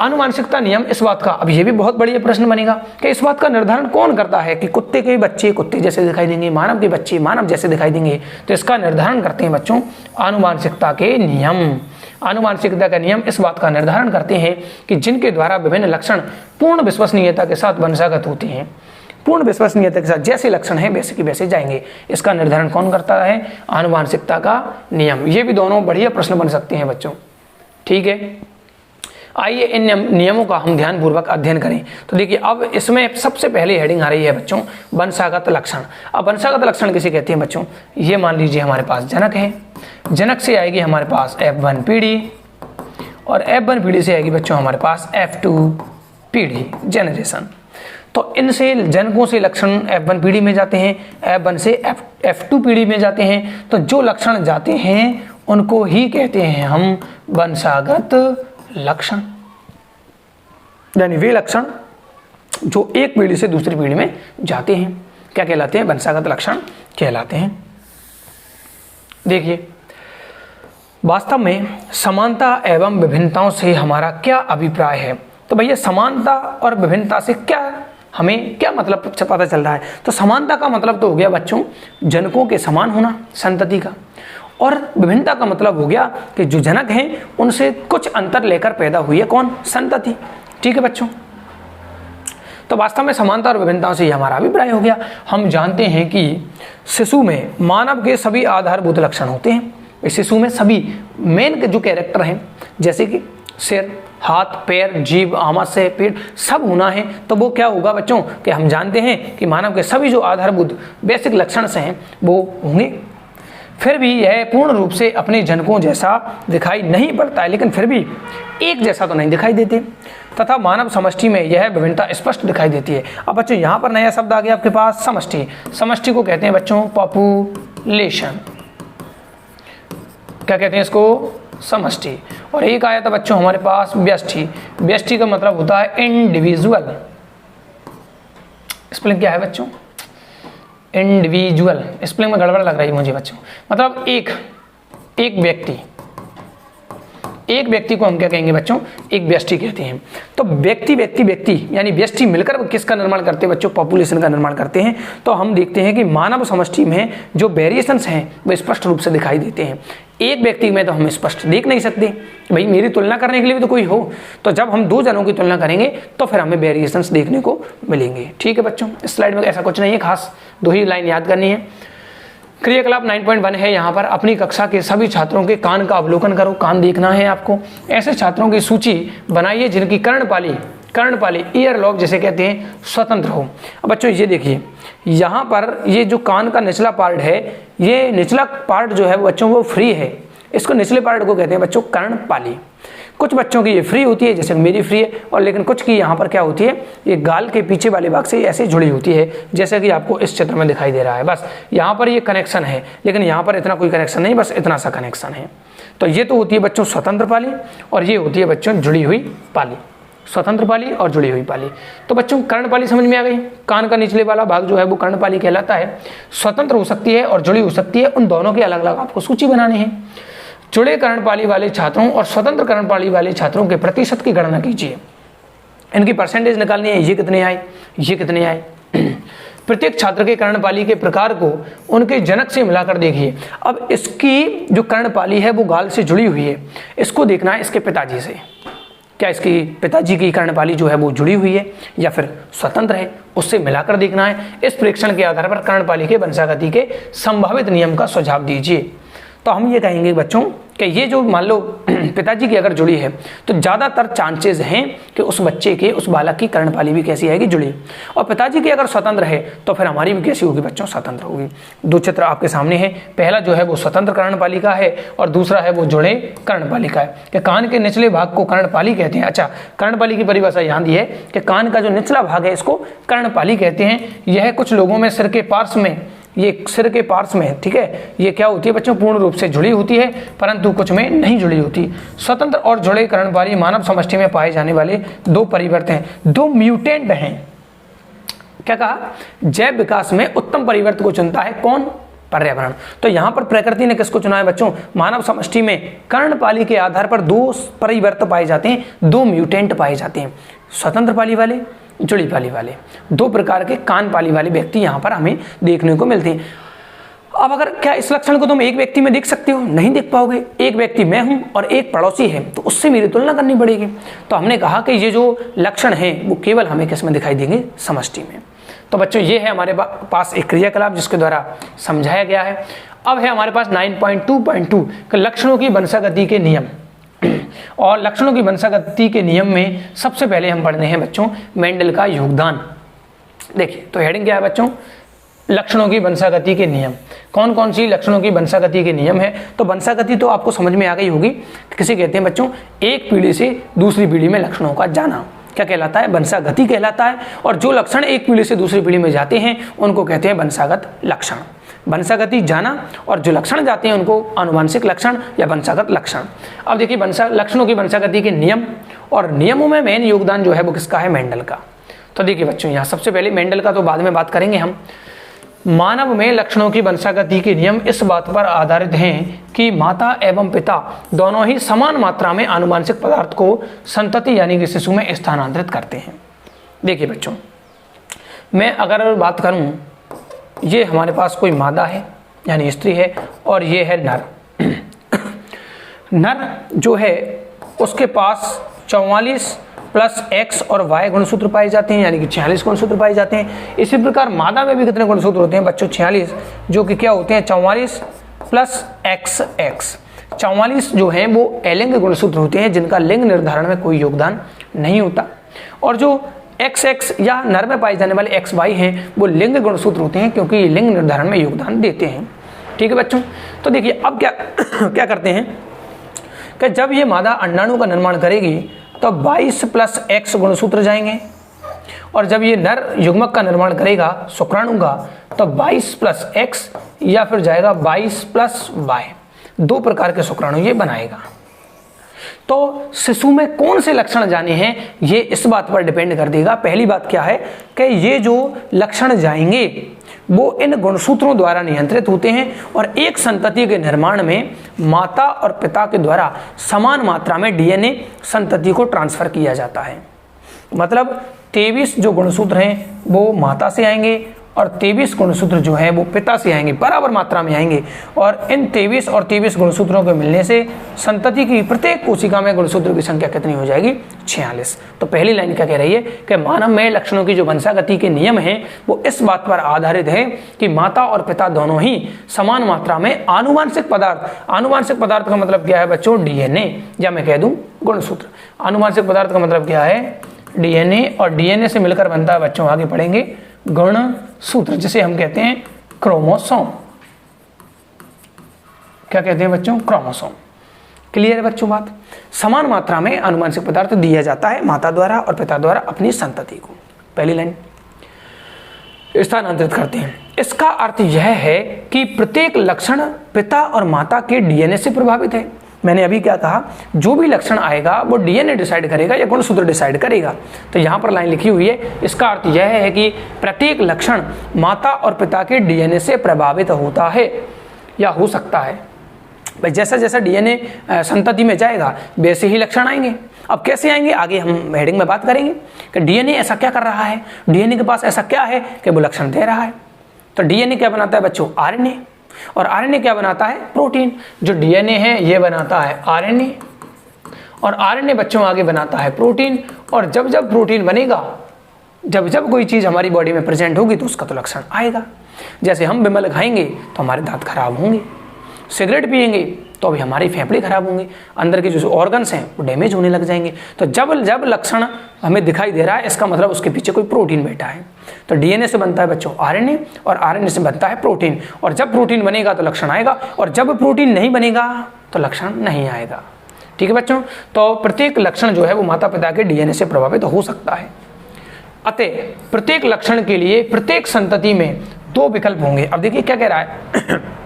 आनुवांशिकता नियम इस बात का, अब ये भी बहुत बढ़िया प्रश्न बनेगा कि इस बात का निर्धारण कौन करता है कि कुत्ते के बच्चे कुत्ते जैसे दिखाई देंगे, मानव के बच्चे मानव जैसे दिखाई देंगे। तो इसका निर्धारण करते हैं बच्चों आनुवांशिकता के नियम। आनुवांशिकता का नियम इस बात का निर्धारण करते हैं कि जिनके द्वारा विभिन्न लक्षण पूर्ण विश्वसनीयता के साथ वंशागत होते हैं, पूर्ण विश्वसनीयता के साथ जैसे लक्षण है वैसे के वैसे जाएंगे। इसका निर्धारण कौन करता है, आनुवांशिकता का नियम। ये भी दोनों बढ़िया प्रश्न बन सकते हैं बच्चों। ठीक है, आइए इन नियमों का हम ध्यानपूर्वक अध्ययन करें। तो देखिए अब इसमें सबसे पहले हेडिंग आ रही है बच्चों वंशागत लक्षण। अब वंशागत लक्षण किसे कहते हैं बच्चों, ये मान लीजिए हमारे पास जनक है, जनक से आएगी हमारे पास F1 पीढ़ी, और F1 पीढ़ी से आएगी बच्चों हमारे पास F2 पीढ़ी जनरेशन। तो इनसे जनकों से लक्षण F1 पीढ़ी में जाते हैं, F1 से F2 पीढ़ी में जाते हैं। तो जो लक्षण जाते हैं उनको ही कहते हैं हम वंशागत लक्षण, यानी वे लक्षण जो एक पीढ़ी से दूसरी पीढ़ी में जाते हैं क्या कहलाते हैं? वंशागत लक्षण कहलाते हैं। देखिए, वास्तव में समानता एवं विभिन्नताओं से हमारा क्या अभिप्राय है? तो भैया समानता और विभिन्नता से हमें क्या मतलब पता चल रहा है? तो समानता का मतलब तो हो गया बच्चों जनकों के समान होना, संतति का, और विभिन्नता का मतलब हो गया कि जो जनक हैं उनसे कुछ अंतर लेकर पैदा हुई है कौन? संतति। ठीक है बच्चों, तो वास्तव में समानता और विभिन्नताओं से ही हमारा अभिप्राय हो गया। हम जानते हैं कि शिशु में मानव के सभी आधारभूत लक्षण होते हैं। इस शिशु में सभी मेन के जो कैरेक्टर हैं, जैसे कि सिर, हाथ, पैर, जीभ, आमाशय, पेट सब होना है, तो वो क्या होगा बच्चों कि हम जानते हैं कि मानव के सभी जो आधारभूत बेसिक लक्षण से हैं वो होंगे। फिर भी यह पूर्ण रूप से अपने जनकों जैसा दिखाई नहीं पड़ता है, लेकिन फिर भी एक जैसा तो नहीं दिखाई देते, तथा मानव समष्टि में यह विभिन्नता स्पष्ट दिखाई देती है। अब बच्चों यहाँ पर नया शब्द आ गया आपके पास, समष्टि। समष्टि को कहते हैं बच्चों पॉपुलेशन। क्या कहते हैं इसको? समष्टि। और एक आया था बच्चों हमारे पास व्यष्टि। व्यष्टि का मतलब होता है इंडिविजुअल। स्पेलिंग क्या है बच्चों? इंडिविजुअल। स्पेलिंग में गड़बड़ लग रही है मुझे बच्चों। मतलब एक व्यक्ति, एक व्यक्ति को हम क्या कहेंगे बच्चों? एक व्यष्टि कहते हैं। तो व्यक्ति यानी व्यष्टि मिलकर किसका निर्माण करते हैं बच्चों? पॉपुलेशन का निर्माण करते हैं। तो हम देखते हैं कि मानव समष्टि में जो वेरिएशंस हैं वो स्पष्ट रूप से दिखाई देते हैं। एक व्यक्ति में तो हम स्पष्ट देख नहीं सकते, भाई मेरी तुलना करने के लिए भी तो कोई हो, तो जब हम दो जनों की तुलना करेंगे तो फिर हमें वेरिएशंस देखने को मिलेंगे। ठीक है बच्चों, इस स्लाइड में ऐसा कुछ नहीं है खास, 2 ही लाइन याद करनी है। क्रियाकलाप 9.1 है। यहाँ पर अपनी कक्षा के सभी छात्रों के कान का अवलोकन करो, कान देखना है आपको। ऐसे छात्रों की सूची बनाइए जिनकी कर्णपाली ईयर लॉब जिसे कहते हैं स्वतंत्र हो। अब बच्चों ये देखिए, यहाँ पर ये जो कान का निचला पार्ट है, ये निचला पार्ट जो है बच्चों वो फ्री है, इसको निचले पार्ट को कहते हैं बच्चों कर्णपाली। कुछ बच्चों की ये फ्री होती है, जैसे मेरी फ्री है, और लेकिन कुछ की यहाँ पर क्या होती है, ये गाल के पीछे वाले भाग से ऐसे जुड़ी होती है, जैसे कि आपको इस चित्र में दिखाई दे रहा है। बस यहाँ पर ये कनेक्शन है, लेकिन यहाँ पर इतना कोई कनेक्शन नहीं, बस इतना सा कनेक्शन है। तो ये तो होती है बच्चों स्वतंत्र पाली, और ये होती है बच्चों जुड़ी हुई पाली। स्वतंत्र पाली और जुड़ी हुई पाली। तो बच्चों कर्णपाली समझ में आ गई। कान का निचले वाला भाग जो है वो कर्णपाली कहलाता है। स्वतंत्र हो सकती है और जुड़ी हो सकती है, उन दोनों की अलग अलग आपको सूची बनानी है। जुड़े कर्णपाली वाले छात्रों और स्वतंत्र कर्णपाली वाले छात्रों के प्रतिशत की गणना कीजिए। इनकी परसेंटेज निकालनी है, ये कितने आए, ये कितने आए। प्रत्येक छात्र के कर्णपाली के प्रकार को उनके जनक से मिलाकर देखिए। अब इसकी जो कर्णपाली है वो गाल से जुड़ी हुई है, इसको देखना है इसके पिताजी से। क्या इसकी पिताजी की कर्णपाली जो है वो जुड़ी हुई है या फिर स्वतंत्र है, उससे मिलाकर देखना है। इस परीक्षण के आधार पर कर्णपाली के वंशागति के संभावित नियम का सुझाव दीजिए। तो हम ये कहेंगे बच्चों कि ये जो मान लो पिताजी की अगर जुड़ी है तो ज़्यादातर चांसेस हैं कि उस बच्चे के, उस बालक की कर्णपाली भी कैसी आएगी, जुड़ी। और पिताजी की अगर स्वतंत्र है तो फिर हमारी भी कैसी होगी बच्चों, स्वतंत्र होगी। 2 चित्र आपके सामने हैं। पहला जो है वो स्वतंत्र कर्णपाली का है और दूसरा है वो जुड़े कर्णपाली का है। कि कान के निचले भाग को कर्णपाली कहते हैं। अच्छा, कर्णपाली की परिभाषा यहाँ दी है कि कान का जो निचला भाग है इसको कर्णपाली कहते हैं। यह कुछ लोगों में सिर के पार्श्व में, ये सिर के पार्श्व में, ठीक है, ये क्या होती है बच्चों, पूर्ण रूप से जुड़ी होती है, परंतु कुछ में नहीं जुड़ी होती। स्वतंत्र और जुड़े कर्णपाली मानव समष्टि में पाए जाने वाले 2 परिवर्तन हैं, 2 म्यूटेंट हैं। क्या कहा? जैव विकास में उत्तम परिवर्तन को चुनता है कौन? पर्यावरण। तो यहाँ पर प्रकृति ने किसको चुना है बच्चों? मानव समष्टि में कर्णपाली के आधार पर 2 परिवर्तन पाए जाते हैं, 2 म्यूटेंट पाए जाते हैं, स्वतंत्र पाली वाले, जुड़ी पाली वाले। 2 प्रकार के कान पाली वाले व्यक्ति यहाँ पर हमें देखने को मिलते हैं। अब अगर क्या इस लक्षण को तुम एक व्यक्ति में देख सकते हो? नहीं देख पाओगे। एक व्यक्ति मैं हूं और एक पड़ोसी है, तो उससे मेरी तुलना करनी पड़ेगी। तो हमने कहा कि ये जो लक्षण है वो केवल हमें किस में दिखाई देंगे? समष्टि में। तो बच्चों ये है हमारे पास एक क्रियाकलाप जिसके द्वारा समझाया गया है। अब है हमारे पास 9.2.2 लक्षणों की वंशागति के नियम। और लक्षणों की वंशागति के नियम में सबसे पहले हम पढ़ने हैं बच्चों मेंडल का योगदान। देखिए, तो हेडिंग क्या है बच्चों? लक्षणों की वंशागति के नियम। कौन कौन सी लक्षणों की वंशागति के नियम है? तो वंशागति तो आपको समझ में आ गई होगी, किसे कहते हैं बच्चों? एक पीढ़ी से दूसरी पीढ़ी में लक्षणों का जाना। क्या कहलाता है? वंशागति कहलाता है। और जो लक्षण एक पीढ़ी से दूसरी पीढ़ी में जाते हैं उनको कहते हैं वंशागत लक्षण। वंशागति जाना और जो लक्षण जाते हैं उनको आनुवंशिक लक्षण या वंशागत लक्षण। अब देखिए लक्षणों की वंशागति के नियम, और नियमों में मेन योगदान जो है वो किसका है? मेंडल का। तो देखिए बच्चों, यहाँ सबसे पहले मेंडल का तो बाद में बात करेंगे हम। मानव में लक्षणों की वंशागति के नियम इस बात पर आधारित हैं कि माता एवं पिता दोनों ही समान मात्रा में आनुवंशिक पदार्थ को संतति यानी कि शिशु में स्थानांतरित करते हैं। देखिए बच्चों, मैं अगर बात करूं, ये हमारे पास कोई मादा है यानी स्त्री है और ये है नर। नर जो है उसके पास 44 प्लस एक्स और वाई गुणसूत्र पाए जाते हैं, यानी कि 46 गुणसूत्र पाए जाते हैं। इसी प्रकार मादा में भी कितने गुणसूत्र होते हैं बच्चों? 46, जो कि क्या होते हैं? 44 प्लस एक्स एक्स। 44 जो हैं वो अलिंग गुणसूत्र होते हैं जिनका लिंग निर्धारण में कोई योगदान नहीं होता, और जो एक्स एक्स या नर में पाए जाने वाले एक्स वाई हैं वो लिंग गुणसूत्र होते हैं क्योंकि ये लिंग निर्धारण में योगदान देते हैं। ठीक है बच्चों, तो देखिए अब क्या करते हैं कि जब ये मादा अंडाणु का निर्माण करेगी तो 22 प्लस एक्स गुणसूत्र जाएंगे, और जब ये नर युग्मक का निर्माण करेगा शुक्राणु का तो 22 प्लस एक्स या फिर जाएगा 22 प्लस वाई। 2 प्रकार के शुक्राणु ये बनाएगा। तो शिशु में कौन से लक्षण जाने हैं ये इस बात पर डिपेंड कर देगा। पहली बात क्या है कि ये जो लक्षण जाएंगे वो इन गुणसूत्रों द्वारा नियंत्रित होते हैं, और एक संतति के निर्माण में माता और पिता के द्वारा समान मात्रा में डीएनए संतति को ट्रांसफर किया जाता है। मतलब 23 जो गुणसूत्र हैं वो माता से आएंगे और 23 गुणसूत्र जो है वो पिता से आएंगे, बराबर मात्रा में आएंगे, और इन 23 और 23 गुणसूत्रों के मिलने से संतति की प्रत्येक कोशिका में गुणसूत्र की संख्या कितनी हो जाएगी? 46। तो पहली लाइन क्या कह रही है कि मानव में लक्षणों की जो वंशागति के नियम हैं वो इस बात पर आधारित है कि माता और पिता दोनों ही समान मात्रा में आनुवंशिक पदार्थ का मतलब क्या है बच्चों? डीएनए, या मैं कह दूं गुणसूत्र। आनुवंशिक पदार्थ का मतलब क्या है? डीएनए, और डीएनए से मिलकर बनता है बच्चों, आगे पढ़ेंगे, गुणसूत्र, जिसे हम कहते हैं क्रोमोसोम। क्या कहते हैं बच्चों? क्रोमोसोम। क्लियर है बच्चों बात? समान मात्रा में आनुवंशिक पदार्थ दिया जाता है माता द्वारा और पिता द्वारा अपनी संतति को। पहली लाइन स्थानांतरित करते हैं। इसका अर्थ यह है कि प्रत्येक लक्षण पिता और माता के डीएनए से प्रभावित है। मैंने अभी क्या कहा? जो भी लक्षण आएगा वो डीएनए डिसाइड करेगा या गुणसूत्र डिसाइड करेगा। तो यहाँ पर लाइन लिखी हुई है, इसका अर्थ यह है कि प्रत्येक लक्षण माता और पिता के डीएनए से प्रभावित होता है या हो सकता है। भाई जैसा जैसा डीएनए संतति में जाएगा वैसे ही लक्षण आएंगे। अब कैसे आएंगे आगे हम हेडिंग में बात करेंगे कि डीएनए ऐसा क्या कर रहा है, डीएनए के पास ऐसा क्या है कि वो लक्षण दे रहा है। तो डीएनए क्या बनाता है बच्चों? आरएनए, और आरएनए क्या बनाता है? प्रोटीन। जो डीएनए है ये बनाता है आरएनए, और आरएनए बच्चों आगे बनाता है प्रोटीन। और जब जब प्रोटीन बनेगा, जब जब कोई चीज हमारी बॉडी में प्रेजेंट होगी तो उसका तो लक्षण आएगा। जैसे हम बिमल खाएंगे तो हमारे दांत खराब होंगे, सिगरेट पिएंगे तो अभी हमारी फेफड़े खराब होंगे, अंदर के जो ऑर्गन्स हैं वो डैमेज होने लग जाएंगे। तो जब जब लक्षण हमें दिखाई दे रहा है इसका मतलब उसके पीछे कोई प्रोटीन बैठा है। तो डीएनए से बनता है बच्चों आरएनए, और आरएनए से बनता है प्रोटीन, और जब प्रोटीन बनेगा तो लक्षण आएगा, और जब प्रोटीन नहीं बनेगा तो लक्षण नहीं आएगा। ठीक है बच्चों, तो प्रत्येक लक्षण जो है वो माता पिता के डीएनए से प्रभावित हो सकता है। अतः प्रत्येक लक्षण के लिए प्रत्येक संतति में 2 विकल्प होंगे। अब देखिए क्या कह रहा है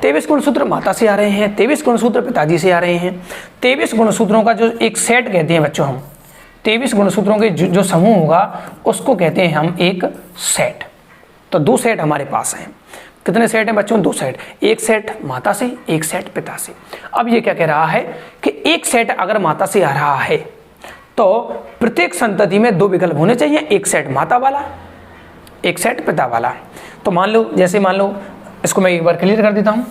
23 गुणसूत्र माता से आ रहे हैं, 23 गुणसूत्र पिताजी से आ रहे हैं। 23 गुणसूत्रों का जो एक सेट कहते हैं बच्चों हम, 23 गुणसूत्रों के जो समूह होगा उसको कहते हैं हम एक सेट। तो 2 सेट हमारे पास हैं। कितने सेट हैं बच्चों? 2 सेट, एक सेट माता से, एक सेट पिता से। अब ये क्या कह रहा है कि एक सेट अगर माता से आ रहा है तो प्रत्येक संतति में 2 विकल्प होने चाहिए, एक सेट माता वाला, एक सेट पिता वाला। तो मान लो इसको मैं एक बार क्लियर कर देता हूं।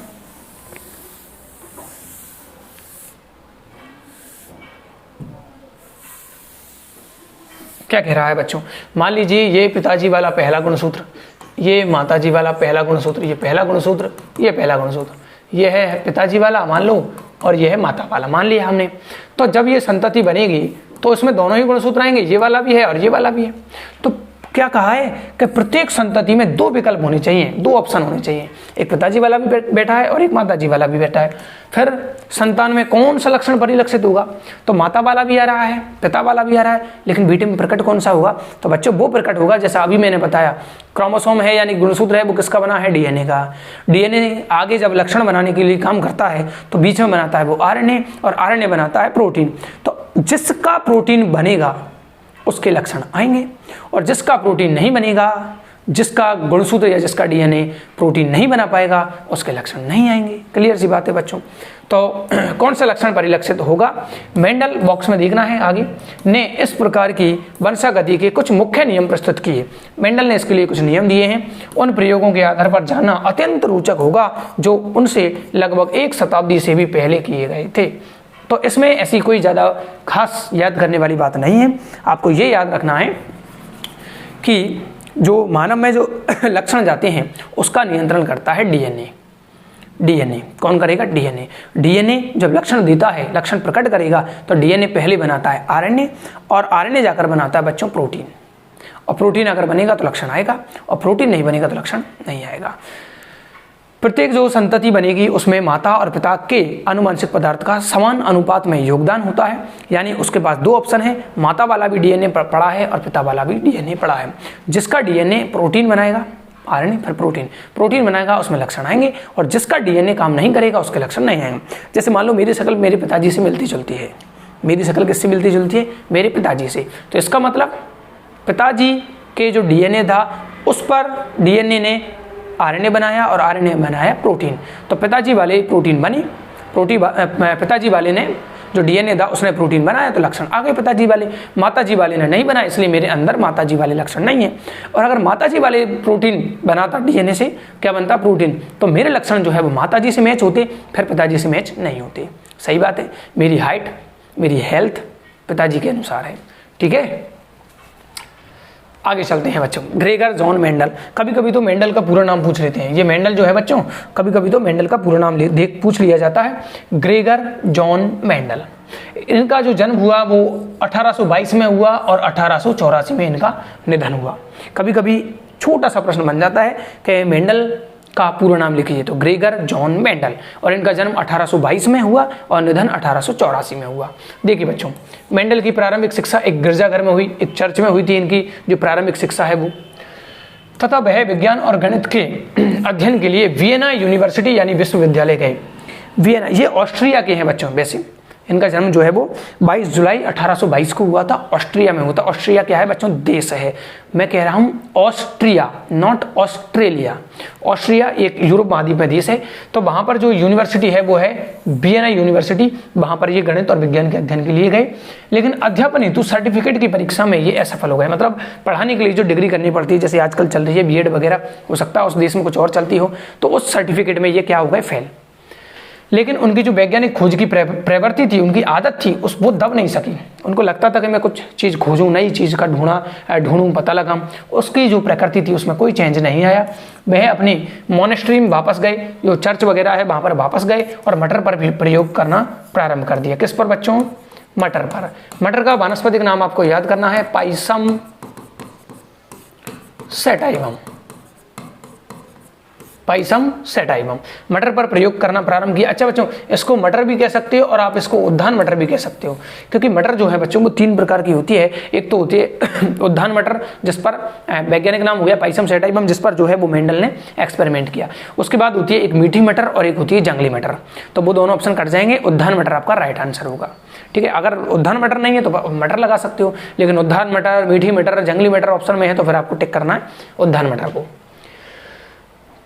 क्या कह रहा है बच्चों? मान लीजिए ये पिताजी वाला पहला गुणसूत्र, ये माताजी वाला पहला गुणसूत्र, ये पहला गुणसूत्र, ये पहला गुणसूत्र, ये है पिताजी वाला मान लो, और ये है माता वाला मान लिया हमने। तो जब ये संतति बनेगी तो इसमें दोनों ही गुणसूत्र आएंगे, ये वाला भी है और ये वाला भी है। तो क्या कहा है कि प्रत्येक संतति में 2 विकल्प होने चाहिए, 2 ऑप्शन होने चाहिए, एक पिताजी वाला भी बैठा है और एक माताजी वाला भी बैठा है। फिर संतान में कौन सा लक्षण परिलक्षित होगा, तो माता वाला भी आ रहा है, पिता वाला भी आ रहा है, लेकिन बेटे में प्रकट कौन सा होगा, तो बच्चों वो प्रकट होगा जैसा अभी मैंने बताया, क्रोमोसोम है यानी गुणसूत्र है, वो किसका बना है, डीएनए का। डीएनए आगे जब लक्षण बनाने के लिए काम करता है तो बीच में बनाता है वो आरएनए, और आरएनए बनाता है प्रोटीन। तो जिसका प्रोटीन बनेगा उसके लक्षण आएंगे, और जिसका प्रोटीन नहीं बनेगा, जिसका गुणसूत्र या जिसका डीएनए प्रोटीन नहीं बना पाएगा, उसके लक्षण नहीं आएंगे। क्लियर सी बात है बच्चों। तो कौन सा लक्षण परिलक्षित होगा, मेंडल बॉक्स में देखना है आगे, ने इस प्रकार की वंशागति के कुछ मुख्य नियम प्रस्तुत किए। मेंडल ने इसके लिए कुछ नियम दिए हैं, उन प्रयोगों के आधार पर जानना अत्यंत रोचक होगा जो उनसे लगभग 1 शताब्दी से भी पहले किए गए थे। तो इसमें ऐसी कोई ज़्यादा खास याद करने वाली बात नहीं है। आपको ये याद रखना है कि जो मानव में जो लक्षण जाते हैं उसका नियंत्रण करता है डीएनए। डीएनए कौन करेगा, डीएनए। डीएनए जब लक्षण देता है, लक्षण प्रकट करेगा, तो डीएनए पहले बनाता है आरएनए, और आरएनए जाकर बनाता है बच्चों प्रोटीन, और प्रोटीन अगर बनेगा तो लक्षण आएगा, और प्रोटीन नहीं बनेगा तो लक्षण नहीं आएगा। प्रत्येक जो संतति बनेगी उसमें माता और पिता के आनुवंशिक पदार्थ का समान अनुपात में योगदान होता है, यानी उसके पास 2 ऑप्शन है, माता वाला भी डीएनए पड़ा है और पिता वाला भी डीएनए पड़ा है। जिसका डीएनए प्रोटीन बनाएगा, आरएनए फिर प्रोटीन बनाएगा, उसमें लक्षण आएंगे, और जिसका डीएनए काम नहीं करेगा उसके लक्षण नहीं आएंगे। जैसे मान लो मेरी शक्ल मेरे पिताजी से मिलती जुलती है, मेरी शक्ल किससे मिलती जुलती है, मेरे पिताजी से, तो इसका मतलब पिताजी के जो डीएनए था उस पर डीएनए ने आरएनए बनाया और आरएनए बनाया प्रोटीन, तो पिताजी वाले प्रोटीन बनी, पिताजी वाले ने जो डीएनए था उसने प्रोटीन बनाया तो लक्षण आ गए पिताजी वाले। माताजी वाले ने नहीं बनाया, इसलिए मेरे अंदर माताजी वाले लक्षण नहीं है। और अगर माताजी वाले प्रोटीन बनाता डीएनए से, क्या बनता, प्रोटीन, तो मेरे लक्षण जो है वो माताजी से मैच होते, फिर पिताजी से मैच नहीं होते। सही बात है, मेरी हाइट, मेरी हेल्थ पिताजी के अनुसार है। ठीक है, आगे चलते हैं बच्चों। ग्रेगर जॉन मेंडल, कभी कभी तो मेंडल का पूरा नाम पूछ लेते हैं। ये मेंडल जो है बच्चों, कभी कभी तो मेंडल का पूरा नाम पूछ लिया जाता है। ग्रेगर जॉन मेंडल, इनका जो जन्म हुआ वो 1822 में हुआ और 1884 में इनका निधन हुआ। कभी कभी छोटा सा प्रश्न बन जाता है कि मेंडल का पूरा नाम लिखिए, तो ग्रेगर जॉन मेंडल, और इनका जन्म 1822 में हुआ और निधन 1884 में हुआ। देखिए बच्चों, मेंडल की प्रारंभिक शिक्षा एक गिरजाघर में हुई, एक चर्च में हुई थी इनकी जो प्रारंभिक शिक्षा है वो, तथा वह विज्ञान और गणित के अध्ययन के लिए वियना यूनिवर्सिटी यानी विश्वविद्यालय गए। वियना ये ऑस्ट्रिया के हैं बच्चों। वैसे इनका जन्म जो है वो 22 जुलाई 1822 को हुआ था, ऑस्ट्रिया में हुआ था। ऑस्ट्रिया क्या है बच्चों, देश है। मैं कह रहा हूँ ऑस्ट्रिया, नॉट ऑस्ट्रेलिया। ऑस्ट्रिया एक यूरोप महाद्वीप में देश है, तो वहाँ पर जो यूनिवर्सिटी है वो है वियना यूनिवर्सिटी। वहाँ पर ये गणित और विज्ञान के अध्ययन के लिए गए, लेकिन अध्यापन हेतु सर्टिफिकेट की परीक्षा में ये असफल हो गए। मतलब पढ़ाने के लिए जो डिग्री करनी पड़ती है, जैसे आजकल चल रही है बीएड वगैरह, हो सकता है उस देश में कुछ और चलती हो, तो उस सर्टिफिकेट में ये क्या हो गए, फेल। लेकिन उनकी जो वैज्ञानिक खोज की प्रवृत्ति थी, उनकी आदत थी, वो दब नहीं सकी। उनको लगता था कि मैं कुछ चीज़ खोजूं, नई चीज़ का ढूंढूं, पता लगाऊं। उसकी जो प्रकृति थी उसमें कोई चेंज नहीं आया। वह अपनी मॉनेस्ट्री में वापस गए, जो चर्च वगैरह है वहाँ पर वापस गए, और मटर पर भी प्रयोग करना प्रारंभ कर दिया। किस पर बच्चों, मटर पर। मटर का वानस्पतिक नाम आपको याद करना है, पाइसम सैटाइवम। पाइसम सैटाइवम, मटर पर प्रयोग करना प्रारंभ किया। अच्छा बच्चों, इसको मटर भी कह सकते हो और आप इसको उद्यान मटर भी कह सकते हो, क्योंकि मटर जो है बच्चों वो 3 प्रकार की होती है। एक तो होती है उद्यान मटर, जिस पर वैज्ञानिक नाम हो गया पाइसम सैटाइवम, जिस पर जो है वो मेंडल ने एक्सपेरिमेंट किया। उसके बाद होती है एक मीठी मटर और एक होती है जंगली मटर। तो वो दोनों ऑप्शन कट जाएंगे, उद्यान मटर आपका राइट आंसर होगा। ठीक है, अगर उद्यान मटर नहीं है तो मटर लगा सकते हो, लेकिन उद्यान मटर, मीठी मटर, जंगली मटर ऑप्शन में है तो फिर आपको टिक करना है उद्यान मटर को।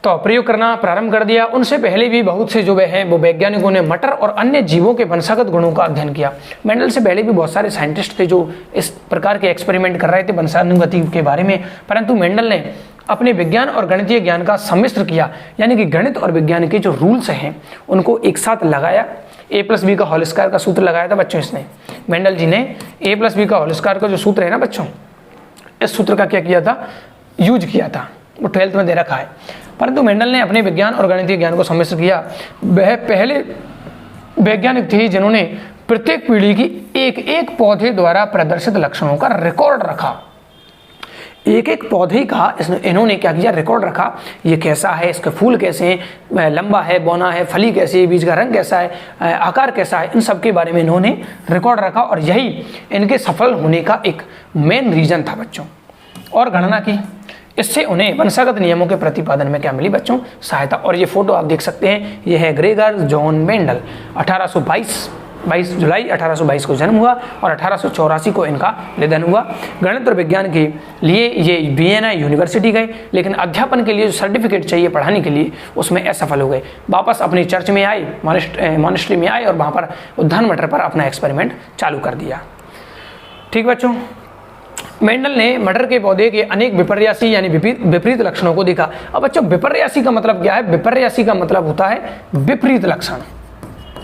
तो प्रयोग करना प्रारंभ कर दिया। उनसे पहले भी बहुत से जो हैं वो वैज्ञानिकों ने मटर और अन्य जीवों के वंशागत गुणों का अध्ययन किया। मेंडल से पहले भी बहुत सारे साइंटिस्ट थे जो इस प्रकार के एक्सपेरिमेंट कर रहे थे वंशानुगति के बारे में, परंतु मेंडल ने अपने विज्ञान और गणितीय ज्ञान का सम्मिश्र किया, यानी कि गणित और विज्ञान के जो रूल्स हैं उनको एक साथ लगाया। a+b का होल स्क्वायर का सूत्र लगाया था बच्चों इसने, मेंडल जी ने a+b का होल स्क्वायर का जो सूत्र है ना बच्चों, इस सूत्र का क्या किया था, यूज किया था। वो 12th में दे रखा है। परंतु मेंडल ने अपने विज्ञान और गणितीय ज्ञान को सम्मिश्र किया। वह पहले वैज्ञानिक थे जिन्होंने प्रत्येक पीढ़ी की एक एक पौधे द्वारा प्रदर्शित लक्षणों का रिकॉर्ड रखा। एक एक पौधे का इन्होंने क्या किया, रिकॉर्ड रखा। ये कैसा है, इसके फूल कैसे हैं, लंबा है, बौना है, फली कैसी है, बीज का रंग कैसा है, आकार कैसा है, इन सब के बारे में इन्होंने रिकॉर्ड रखा और यही इनके सफल होने का एक मेन रीजन था बच्चों। और गणना की, इससे उन्हें वंशागत नियमों के प्रतिपादन में क्या मिली बच्चों, सहायता। और ये फोटो आप देख सकते हैं, ये है ग्रेगर जॉन मेंडल। 22 जुलाई 1822 को जन्म हुआ और 1884 को इनका निधन हुआ। गणित और विज्ञान के लिए ये वियना यूनिवर्सिटी गए, लेकिन अध्यापन के लिए जो सर्टिफिकेट चाहिए पढ़ाने के लिए उसमें असफल हो गए। वापस अपनी चर्च में आए, मॉनेस्ट्री में आए और वहाँ पर उद्यान मटर पर अपना एक्सपेरिमेंट चालू कर दिया। ठीक बच्चों, मेंडल ने मटर के पौधे के अनेक विपर्यासी यानी विपरीत लक्षणों को देखा। अब बच्चों विपर्यासी का मतलब क्या है, विपर्यासी का मतलब होता है विपरीत लक्षण।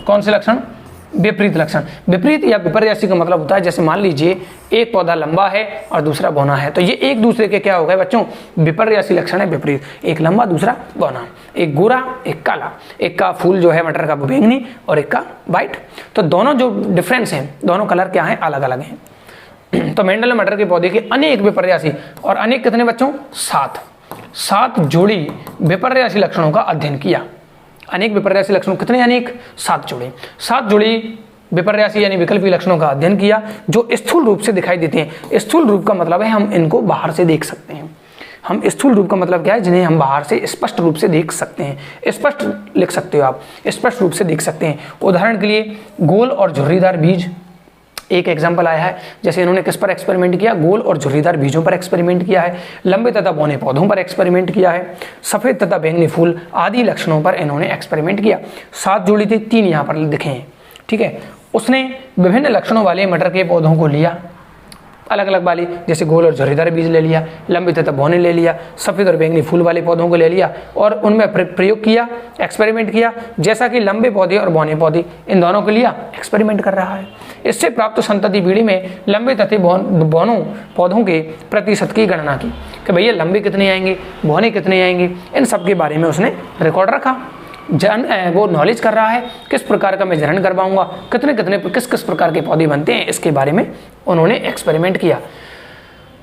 कौन से लक्षण, विपरीत लक्षण। विपरीत या विपर्यासी का मतलब होता है, जैसे मान लीजिए एक पौधा लंबा है और दूसरा बौना है, तो ये एक दूसरे के क्या हो गए बच्चों, विपर्यासी लक्षण है, विपरीत। एक लंबा दूसरा बौना, एक गोरा एक काला, एक का फूल जो है मटर का बैंगनी और एक का व्हाइट। तो दोनों जो डिफरेंस हैं, दोनों कलर क्या हैं, अलग अलग हैं। तो मेंडल ने मटर के पौधे के अनेक विपर्यासी, और अनेक कितने बच्चों, 7 जोड़ी विपर्यासी लक्षणों का अध्ययन किया। अनेक विपर्यासी लक्षणों कितने, अनेक 7 जोड़ी विपर्यासी यानी विकल्पी लक्षणों का अध्ययन किया, जो स्थूल रूप से दिखाई देते हैं। स्थूल रूप का मतलब है हम इनको बाहर से देख सकते हैं। हम स्थूल रूप का मतलब क्या है, जिन्हें हम बाहर से स्पष्ट रूप से देख सकते हैं। स्पष्ट लिख सकते हो आप, स्पष्ट रूप से देख सकते हैं। उदाहरण के लिए गोल और झुर्रीदार बीज एक एग्जाम्पल आया है। जैसे इन्होंने किस पर एक्सपेरिमेंट किया, गोल और झुर्रीदार बीजों पर एक्सपेरिमेंट किया है। लंबे तथा बौने पौधों पर एक्सपेरिमेंट किया है। सफेद तथा बैंगनी फूल आदि लक्षणों पर इन्होंने एक्सपेरिमेंट किया। 7 जोड़ी थी, 3 यहाँ पर दिखे हैं। ठीक है, उसने विभिन्न लक्षणों वाले मटर के पौधों को लिया, अलग अलग वाली, जैसे गोल और झुर्रीदार बीज ले लिया, लंबे तथा बौने ले लिया, सफेद और बैंगनी फूल वाले पौधों को ले लिया और उनमें प्रयोग किया, एक्सपेरिमेंट किया। जैसा कि लंबे पौधे और बौने पौधे, इन दोनों को लिया, एक्सपेरिमेंट कर रहा है। इससे प्राप्त संतति पीढ़ी में लंबे तथा बौनों पौधों के प्रतिशत की गणना की कि भैया लंबे कितने आएंगे, बौने कितने आएंगे, इन सब के बारे में उसने रिकॉर्ड रखा। वो नॉलेज कर रहा है, किस प्रकार का मैं जनन करवाऊंगा, किस किस प्रकार के पौधे बनते हैं, इसके बारे में उन्होंने एक्सपेरिमेंट किया।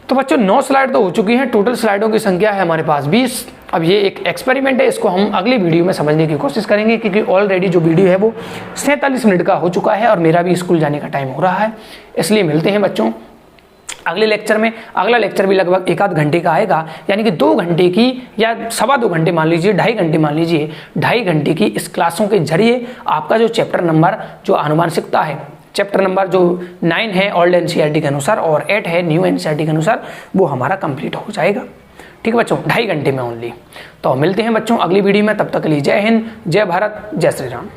तो बच्चों 9 स्लाइड तो हो चुकी हैं, टोटल स्लाइडों की संख्या है हमारे पास 20। अब ये एक एक्सपेरिमेंट है, इसको हम अगली वीडियो में समझने की कोशिश करेंगे, क्योंकि ऑलरेडी जो वीडियो है वो 47 मिनट का हो चुका है और मेरा भी स्कूल जाने का टाइम हो रहा है। इसलिए मिलते हैं बच्चों अगले लेक्चर में। अगला लेक्चर भी लगभग 1 आध घंटे का आएगा, यानी कि 2 घंटे की या 2.25 घंटे मान लीजिए, 2.5 घंटे मान लीजिए, 2.5 घंटे की इस क्लासों के जरिए आपका जो चैप्टर नंबर जो आनुवांशिकता है, चैप्टर नंबर जो 9 है ओल्ड एनसीईआरटी के अनुसार और 8 है न्यू एनसीईआरटी के अनुसार, वो हमारा कंप्लीट हो जाएगा। ठीक है बच्चों, 2.5 घंटे में ओनली। तो मिलते हैं बच्चों अगली वीडियो में, तब तक के लिए जय हिंद, जय भारत, जय श्री राम।